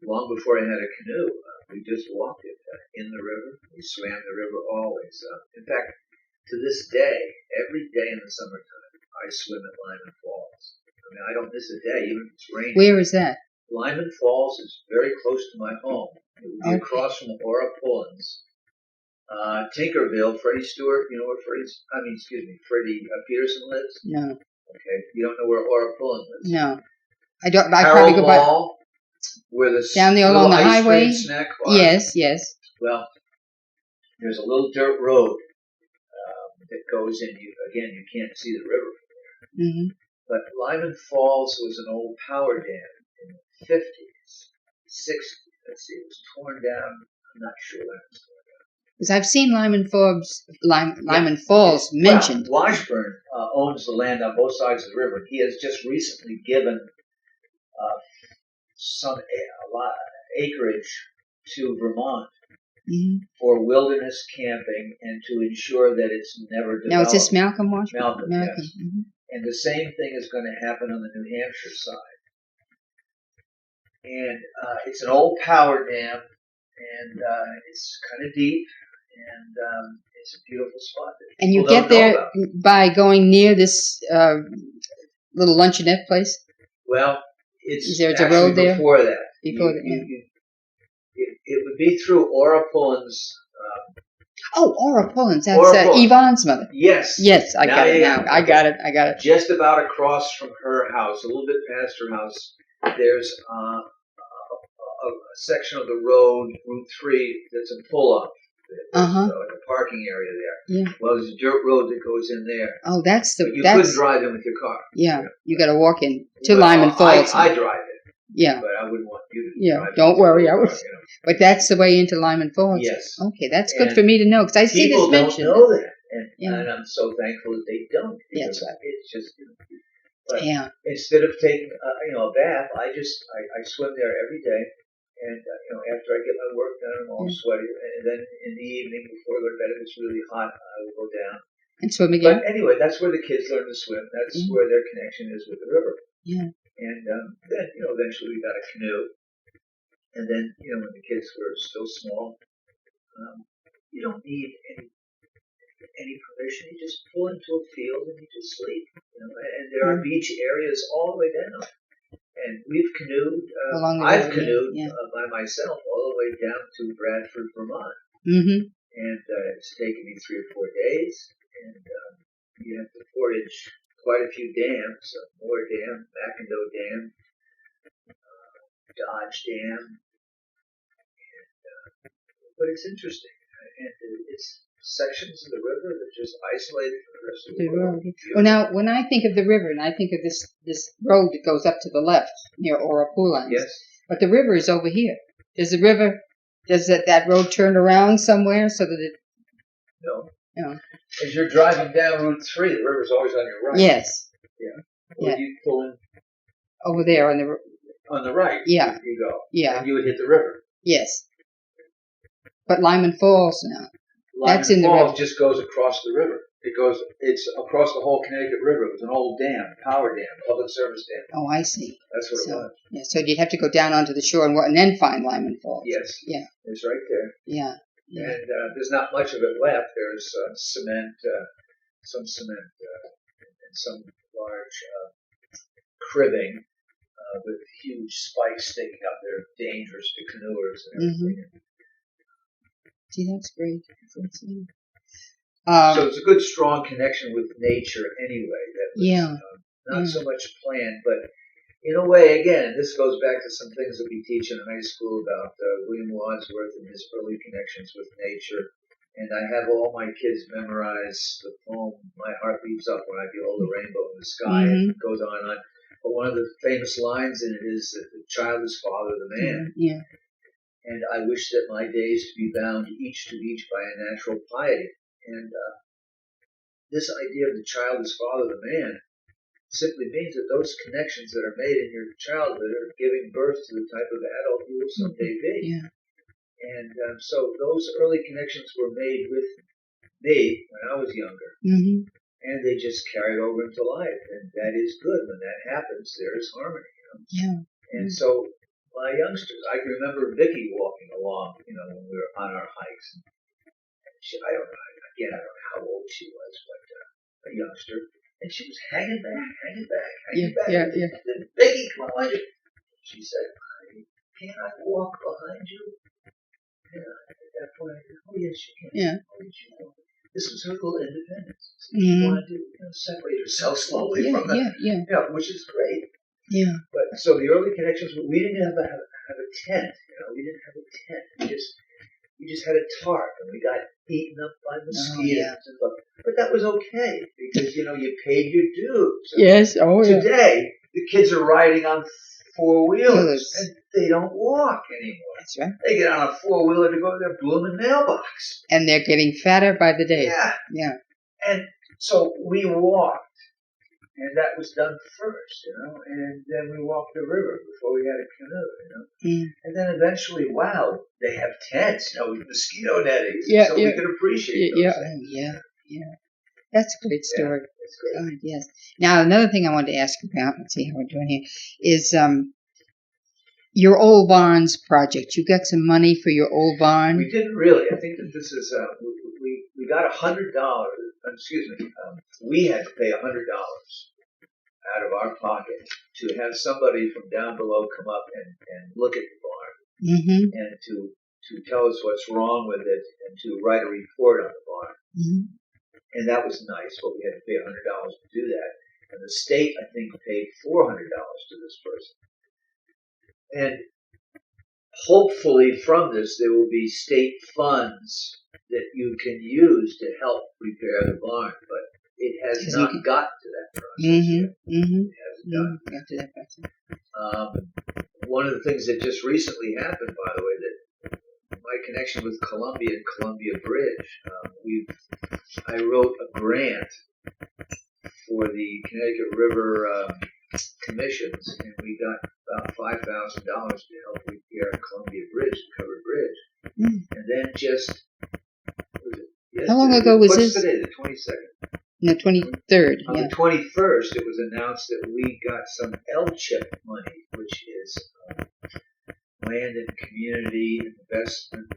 long before I had a canoe, we just walked it in the river. We swam the river always. In fact, to this day, every day in the summertime, I swim at Lyman Falls. I mean, I don't miss a day, even if it's raining. Where is that? Lyman Falls is very close to my home. It would be across from Ora Pullins. Tinkerville, Freddie Stewart, you know where Freddie Peterson lives? No. Okay, you don't know where Ora Pullins lives? No. I don't. I Harold probably go by. Mall, where the down there along the highway? Snack bar. Yes. Well, there's a little dirt road that goes in. You can't see the river from there. Mm-hmm. But Lyman Falls was an old power dam in the 50s, 60s. Let's see, it was torn down. I'm not sure when it was torn down. Because I've seen Lyman Falls mentioned. Well, Washburn owns the land on both sides of the river. He has just recently given a lot of acreage to Vermont for wilderness camping and to ensure that it's never developed. Now, is this Malcolm Washburn? Malcolm, yes. Mm-hmm. And the same thing is going to happen on the New Hampshire side. And it's an old power dam, and it's kind of deep, and it's a beautiful spot. And you get there by going near this little luncheonette place? Well, it's a road there? Before that. Before that, it would be through Ora Pullins. Ora Pullins. That's Yvonne's mother. Yes. I got it now. I got it. Just about across from her house, a little bit past her house, there's a section of the road, Route 3, that's a pull-off. Like a parking area there. Yeah. Well, there's a dirt road that goes in there. Oh, that's the. But you couldn't drive in with your car. Yeah, you got to walk in to Lyman Falls. I drive it. Yeah. But I wouldn't want you to drive it. Don't worry. But that's the way into Lyman Falls. Yes. Okay, that's good for me to know because I see this mentioned. People don't know that, and I'm so thankful that they don't. That's right. It's just. But instead of taking a bath, I swim there every day. And, after I get my work done, I'm all sweaty. And then in the evening, before I go to bed, if it's really hot, I will go down. And swim again? But anyway, that's where the kids learn to swim. That's where their connection is with the river. Yeah. And then, eventually we got a canoe. And then, when the kids were still small, you don't need any permission. You just pull into a field and you just sleep. And there are beach areas all the way down. And we've canoed, I've canoed by myself all the way down to Bradford, Vermont. Mm-hmm. And it's taken me 3 or 4 days. And you have to portage quite a few dams, Moore Dam, McIndoe Dam, Dodge Dam, but it's interesting, and it's sections of the river that are just isolated from the rest of the world. Well, now when I think of the river, and I think of this road that goes up to the left near Orapulans, Yes. but the river is over here. Does that road turn around somewhere so that it? No. No. As you're driving down Route 3, the river's always on your right. Yes. Yeah. Or you pull in over there on the right. Yeah. You go. Yeah. And you would hit the river. Yes. But Lyman Falls now. That's in the Falls river. just goes across the river. It's across the whole Connecticut River. It was an old dam, power dam, public service dam. Oh, I see. That's what it was. Yeah, so you'd have to go down onto the shore and then find Lyman Falls. Yes. Yeah. It's right there. Yeah. Yeah. And there's not much of it left. There's cement, some cement, and some large cribbing with huge spikes sticking up there, dangerous to canoers and everything. Mm-hmm. See, that's great. So it's a good, strong connection with nature anyway. That was, not so much planned, but in a way, again, this goes back to some things that we teach in high school about William Wadsworth and his early connections with nature. And I have all my kids memorize the poem, My Heart Leaps Up When I Behold the Rainbow in the Sky, and it goes on and on. But one of the famous lines in it is that the child is father of the man. Yeah. And I wish that my days to be bound each to each by a natural piety. And this idea of the child is father of the man simply means that those connections that are made in your childhood are giving birth to the type of adult you will someday be. Yeah. And so those early connections were made with me when I was younger. Mm-hmm. And they just carried over into life. And that is good. When that happens, there is harmony. You know? Yeah. And so my youngsters, I can remember Vicky walking along, when we were on our hikes. And I don't know how old she was, but a youngster. And she was hanging back. Yeah. And Vicky, come on. She said, "Can't I walk behind you?" And at that point, I said, "Oh, yes, you can." Yeah. Oh, yes, you can. This was her little independence. Mm-hmm. You want to separate yourself slowly from that. Yeah, which is great. Yeah. But so the early connections, we didn't have a tent. We didn't have a tent. We just had a tarp, and we got eaten up by mosquitoes. But that was okay because you paid your dues. Yes. Oh, yeah. Today, the kids are riding on four-wheelers, and they don't walk anymore. That's right. They get on a four-wheeler to go to their blooming mailbox. And they're getting fatter by the day. Yeah. Yeah. And so we walked, and that was done first, and then we walked the river before we had a canoe, And then eventually, wow, they have tents, with mosquito netting, so we can appreciate those things. Yeah. That's a great story. That's great. Yes. Now, another thing I wanted to ask about, let's see how we're doing here, is your old barns project. You got some money for your old barn? We didn't really. I think that this is, we got $100. We had to pay $100 out of our pocket to have somebody from down below come up and look at the barn and to tell us what's wrong with it and to write a report on the barn. And that was nice, but we had to pay $100 to do that. And the state, I think, paid $400 to this person. And hopefully from this there will be state funds that you can use to help repair the barn, but it has not got to that process yet. It hasn't got to that process. One of the things that just recently happened, by the way, that my connection with Columbia and Columbia Bridge, I wrote a grant for the Connecticut River commissions, and we got about $5,000 to help repair Columbia Bridge, the covered bridge. And then just, how long ago was what's this? Today, the 22nd. No, 23rd. On the 21st, it was announced that we got some LCHIP money, which is Land and Community Investment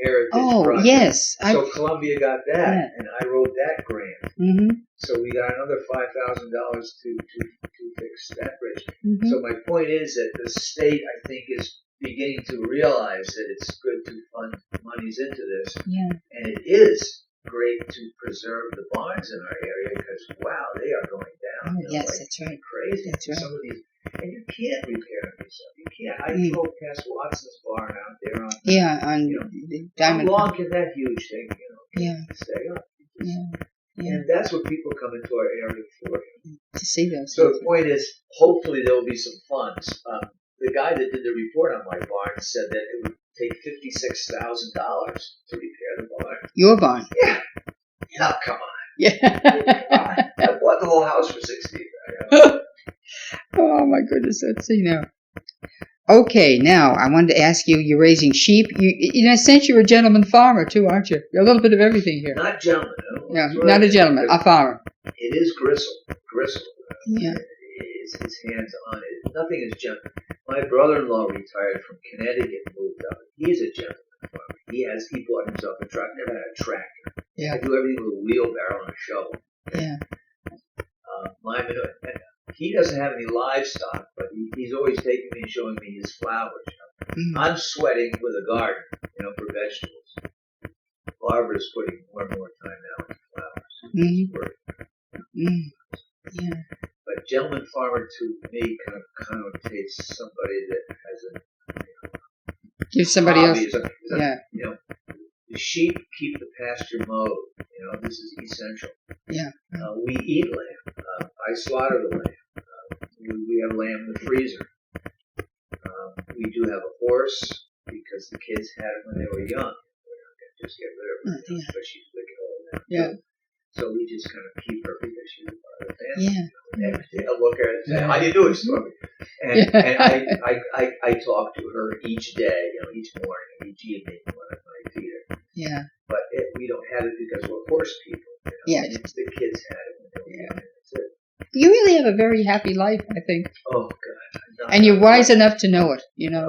Heritage Project. Yes. So Columbia got that, and I wrote that grant. So we got another $5,000 to fix that bridge. So my point is that the state, I think, is beginning to realize that it's good to fund monies into this. And it is great to preserve the barns in our area because, wow, they are going down. Yes, that's right. Crazy. That's right. Some of these and you can't repair them yourself. You can't. I drove past Watson's barn out there on the Diamond. How long can that huge thing, stay up? And that's what people come into our area for. To see those. So the point is, hopefully there will be some funds. The guy that did the report on my barn said that it would take $56,000 to repair the barn. Your barn? Yeah. Oh, come on. Yeah. I bought the whole house for $60,000. Oh my goodness! Let's see now. Okay, now I wanted to ask you. You're raising sheep. In a sense, you're a gentleman farmer too, aren't you? You're a little bit of everything here. Not gentleman. No, not a gentleman. A farmer. It is gristle. Yeah. His hands on it. Nothing is gentle. My brother-in-law retired from Connecticut and moved up. He's a gentleman farmer. He bought himself a truck. Never had a tractor. Yeah. I do everything with a wheelbarrow and a shovel. Yeah. He doesn't have any livestock, but he's always taking me and showing me his flowers. I'm sweating with a garden, for vegetables. Barbara's putting more and more time now into flowers. Yeah. But gentleman farmer to me kind of connotates somebody that has Give somebody hobby. else. The sheep keep the pasture mowed. This is essential. Yeah. We eat lamb. I slaughter the lamb. We have lamb in the freezer. We do have a horse because the kids had it when they were young. Just get rid of her, but she's wicked old now. Yeah. So we just kind of keep her because she's a part of the family. Yeah. And I look at her and say, "How you doing, Stormy?" And I talk to her each day, each morning, each evening when I feed her. Yeah. But we don't have it because we're horse people. Yeah. The kids had it when they were young. That's it. You really have a very happy life, I think. Oh, God. And you're wise enough to know it.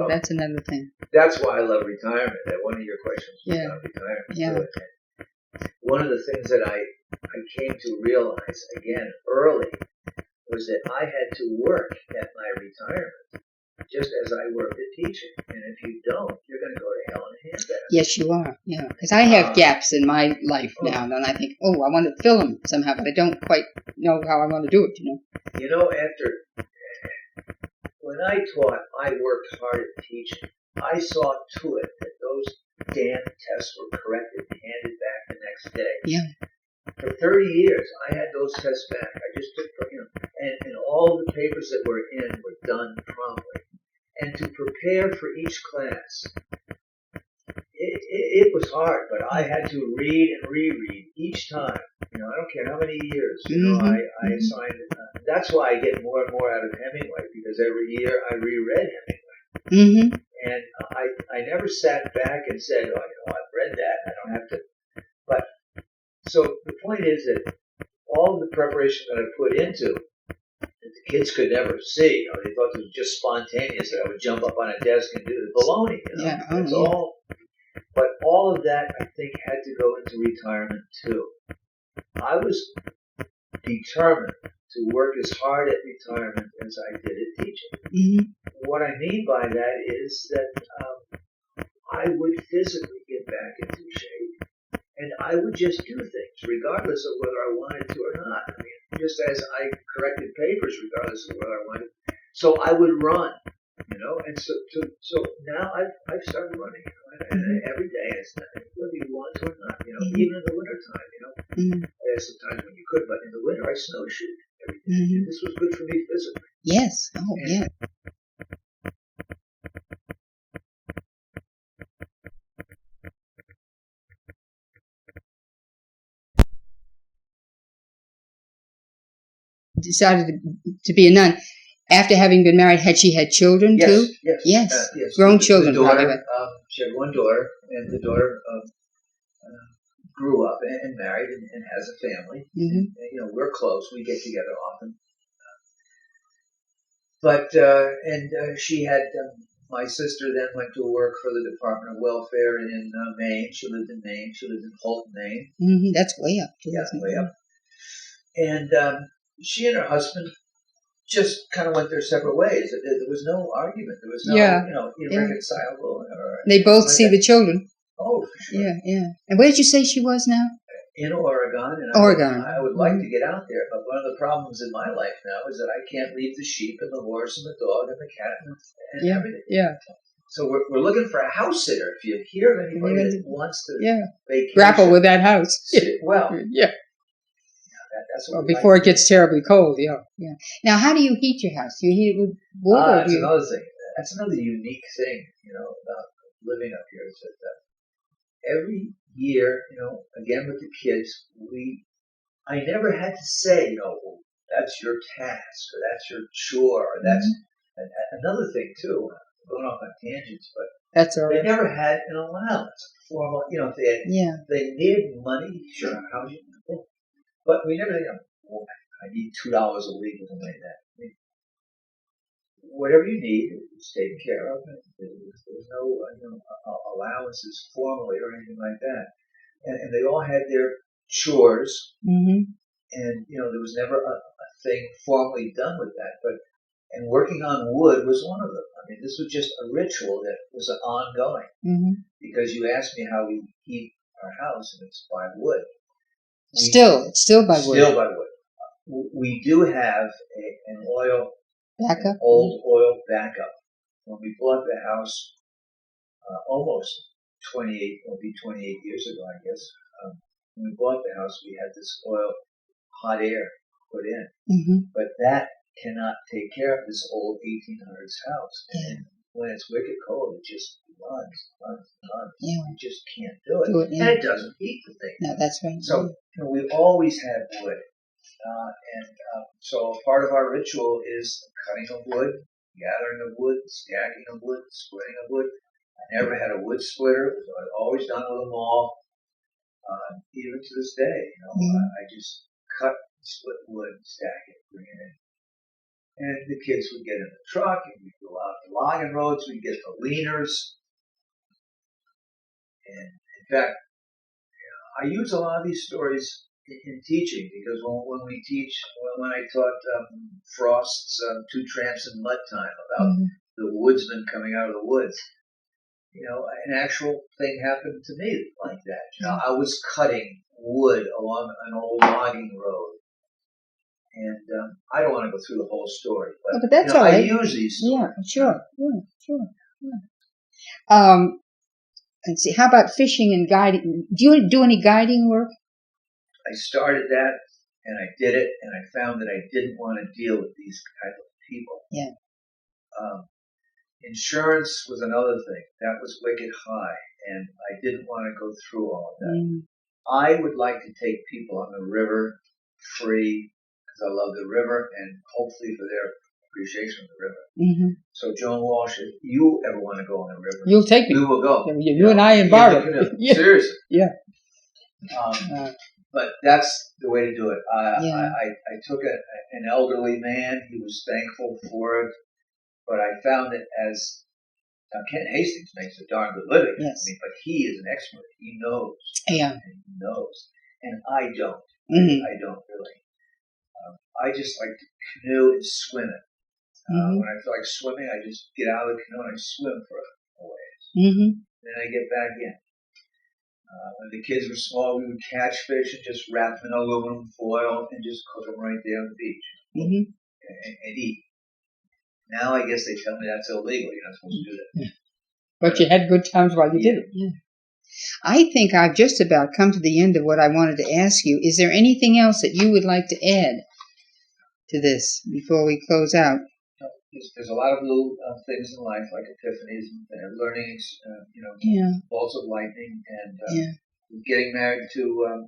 That's another thing. That's why I love retirement. That one of your questions was about retirement. Yeah. One of the things that I came to realize, again, early, was that I had to work at my retirement, just as I worked at teaching. And if you don't, you're going to go to hell in a handbasket. Yes, you are. Yeah, because I have gaps in my life now, and I think, I want to fill them somehow, but I don't quite know how I want to do it. When I taught, I worked hard at teaching. I saw to it that those damn tests were corrected and handed back the next day. Yeah. For 30 years, I had those tests back. I just took, and all the papers that were in were done promptly. And to prepare for each class, it was hard, but I had to read and reread each time. I don't care how many years, I assigned it. That's why I get more and more out of Hemingway, because every year I reread Hemingway. And I never sat back and said, I've read that, I don't have to. But, so the point is that all the preparation that I put into, that the kids could never see, they thought it was just spontaneous, that I would jump up on a desk and do the baloney, That's all. But all of that, I think, had to go into retirement, too. I was determined to work as hard at retirement as I did at teaching. What I mean by that is that I would physically get back into shape, and I would just do things, regardless of whether I wanted to or not. Just as I corrected papers, regardless of whether I wanted to. So I would run, and so now I've started running, and every day, it's not whether you want to or not, even in the wintertime, there's some times when you could, but in the winter I snowshoed every day. And this was good for me physically. Yes. Oh, yeah. Decided to be a nun. After having been married, had she had children too? Yes. Grown children. The daughter, she had one daughter, and the daughter grew up and married and has a family. And, we're close. We get together often. But she had my sister then went to work for the Department of Welfare in Maine. She lived in Maine. She lived in Holt, Maine. That's way up. Yeah, way up. And she and her husband just kind of went their separate ways. There was no argument. There was no, irreconcilable. They both see the children. Oh, for sure. Yeah. And where did you say she was now? in Oregon, and Oregon. I would like to get out there, but one of the problems in my life now is that I can't leave the sheep and the horse and the dog and the cat and everything. Yeah. So we're looking for a house sitter. If you hear of anybody that wants to vacation, grapple with that house. Well, that's what before it gets terribly cold. Yeah. Now, how do you heat your house? Do you heat it with wood? That's another thing. That's another unique thing, about living up here is that every year, again with the kids, I never had to say, well, that's your task or that's your chore or that's another thing too. Going off on tangents, but that's all right. They never had an allowance formal. If they needed money, sure, how would you? But we never think, I need $2 a week or something like that. I mean, whatever you need is taken care of. There's no allowances formally or anything like that. And they all had their chores, and there was never a thing formally done with that. And working on wood was one of them. I mean, this was just a ritual that was ongoing. Because you asked me how we heat our house, and it's by wood. It's still by wood. Still by wood. We do have an oil backup, old oil backup. When we bought the house, almost 28 years ago, I guess. When we bought the house, we had this hot air put in, but that cannot take care of this old 1800s house. And when it's wicked cold, it just runs. Yeah. You just can't do it. And it doesn't heat the thing. No, that's right. So we've always had wood. So part of our ritual is cutting of wood, gathering of wood, stacking of wood, splitting of wood. I never had a wood splitter. It was always done with a maul. Even to this day, I just cut, split wood, stack it, bring it in. And the kids would get in the truck, and we'd go out to logging roads, we'd get the leaners. And in fact, I use a lot of these stories in teaching, because when we teach, when I taught Frost's Two Tramps in Mud Time about the woodsman coming out of the woods, an actual thing happened to me like that. I was cutting wood along an old logging road. And I don't want to go through the whole story, but that's all right. I use these stories. Yeah, sure. Let's see. How about fishing and guiding? Do you do any guiding work? I started that, and I did it, and I found that I didn't want to deal with these type of people. Yeah. Insurance was another thing. That was wicked high, and I didn't want to go through all of that. I would like to take people on the river free, because I love the river, and hopefully for their appreciation of the river. So Joan Walsh, if you ever want to go on the river, you'll take me. We will go. You and I and Barbara. Seriously. Yeah. But that's the way to do it. I took an elderly man. He was thankful for it. But I found that Ken Hastings makes a darn good living. Yes. But he is an expert. He knows. Yeah. And he knows. And I don't. I don't really. I just like to canoe and swim it. When I feel like swimming, I just get out of the canoe and I swim for a ways. Then I get back in. When the kids were small, we would catch fish and just wrap them in aluminum foil and just cook them right there on the beach and eat. Now I guess they tell me that's illegal. You're not supposed to do that. Yeah. But you had good times while you did it. Yeah. I think I've just about come to the end of what I wanted to ask you. Is there anything else that you would like to add to this before we close out? There's a lot of little things in life, like epiphanies and learnings, bolts of lightning, and getting married to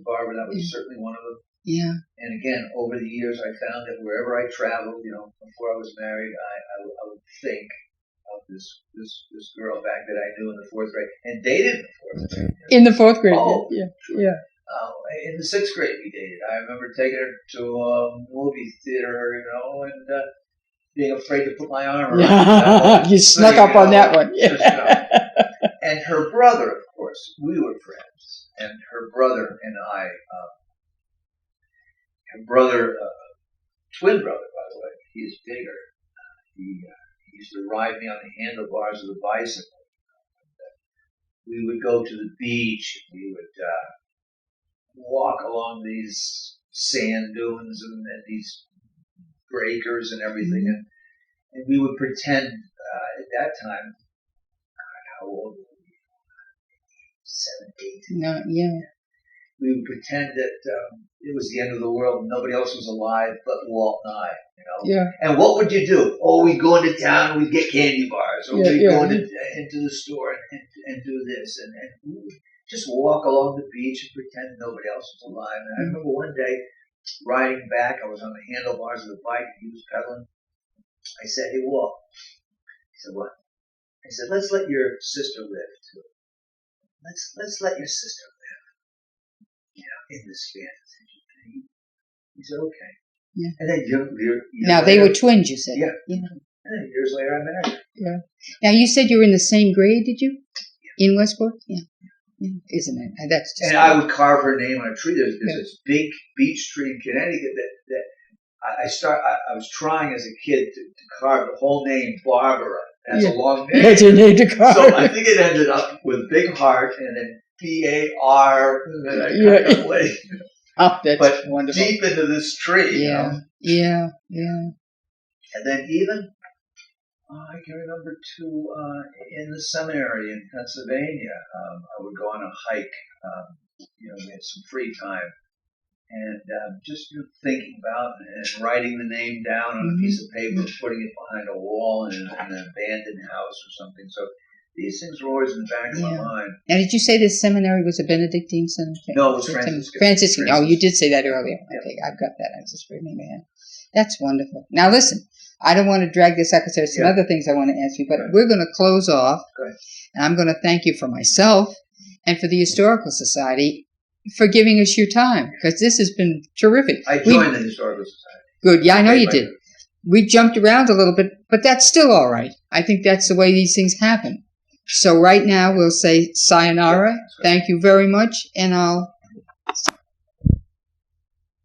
Barbara. That was certainly one of them. Yeah. And again, over the years, I found that wherever I traveled, before I was married, I would think of this girl back that I knew in the 4th grade and dated in the 4th grade. In the 4th grade. Oh, yeah. In the 6th grade, we dated. I remember taking her to a movie theater, and being afraid to put my arm around her. You snuck up on that one. Yeah. And her brother, of course, we were friends. And her brother and I, her brother, twin brother, by the way, he is bigger. He used to ride me on the handlebars of the bicycle. We would go to the beach. walk along these sand dunes and these breakers and everything, and we would pretend at that time, how old were we? 7, 8. No, yeah. We would pretend that it was the end of the world and nobody else was alive but Walt and I, you know. Yeah. And what would you do? Oh, we'd go into town and we'd get candy bars, or we'd go into the store and do this, and we would just walk along the beach and pretend nobody else was alive. And I remember one day riding back, I was on the handlebars of the bike, he was pedaling. I said, "Hey, Walt." He said, "What?" I said, "Let's let your sister live too. Let's let your sister live, you know, in this fantasy." He said, "Okay." Yeah. And then now they were twins, you said. Yeah. Yeah. And then years later, I married her. Yeah. Now you said you were in the same grade, did you? In Westport? Yeah. Yeah. Isn't it? That's just. And I would carve her name on a tree. There's this big beech tree in Connecticut that I was trying as a kid to carve the whole name Barbara. That's a long name. That's your name to carve. So I think it ended up with big heart and then BAR. And then I cut away. Oh, that's wonderful. Deep into this tree. Yeah. You know? Yeah. And then even I can remember too in the seminary in Pennsylvania, I would go on a hike. You know, we had some free time. And just thinking about and writing the name down on a piece of paper, putting it behind a wall in an abandoned house or something. So these things were always in the back of my mind. Now, did you say this seminary was a Benedictine seminary? No, it was Franciscan. Franciscan. Oh, you did say that earlier. Okay, I've got that. I was just reading that. That's wonderful. Now, listen, I don't want to drag this out because there's some other things I want to ask you, but we're going to close off. And I'm going to thank you for myself and for the Historical Society for giving us your time, because this has been terrific. I joined the Historical Society. Good. Yeah, I know you did. We jumped around a little bit, but that's still all right. I think that's the way these things happen. So right now we'll say sayonara. Thank you very much, and I'll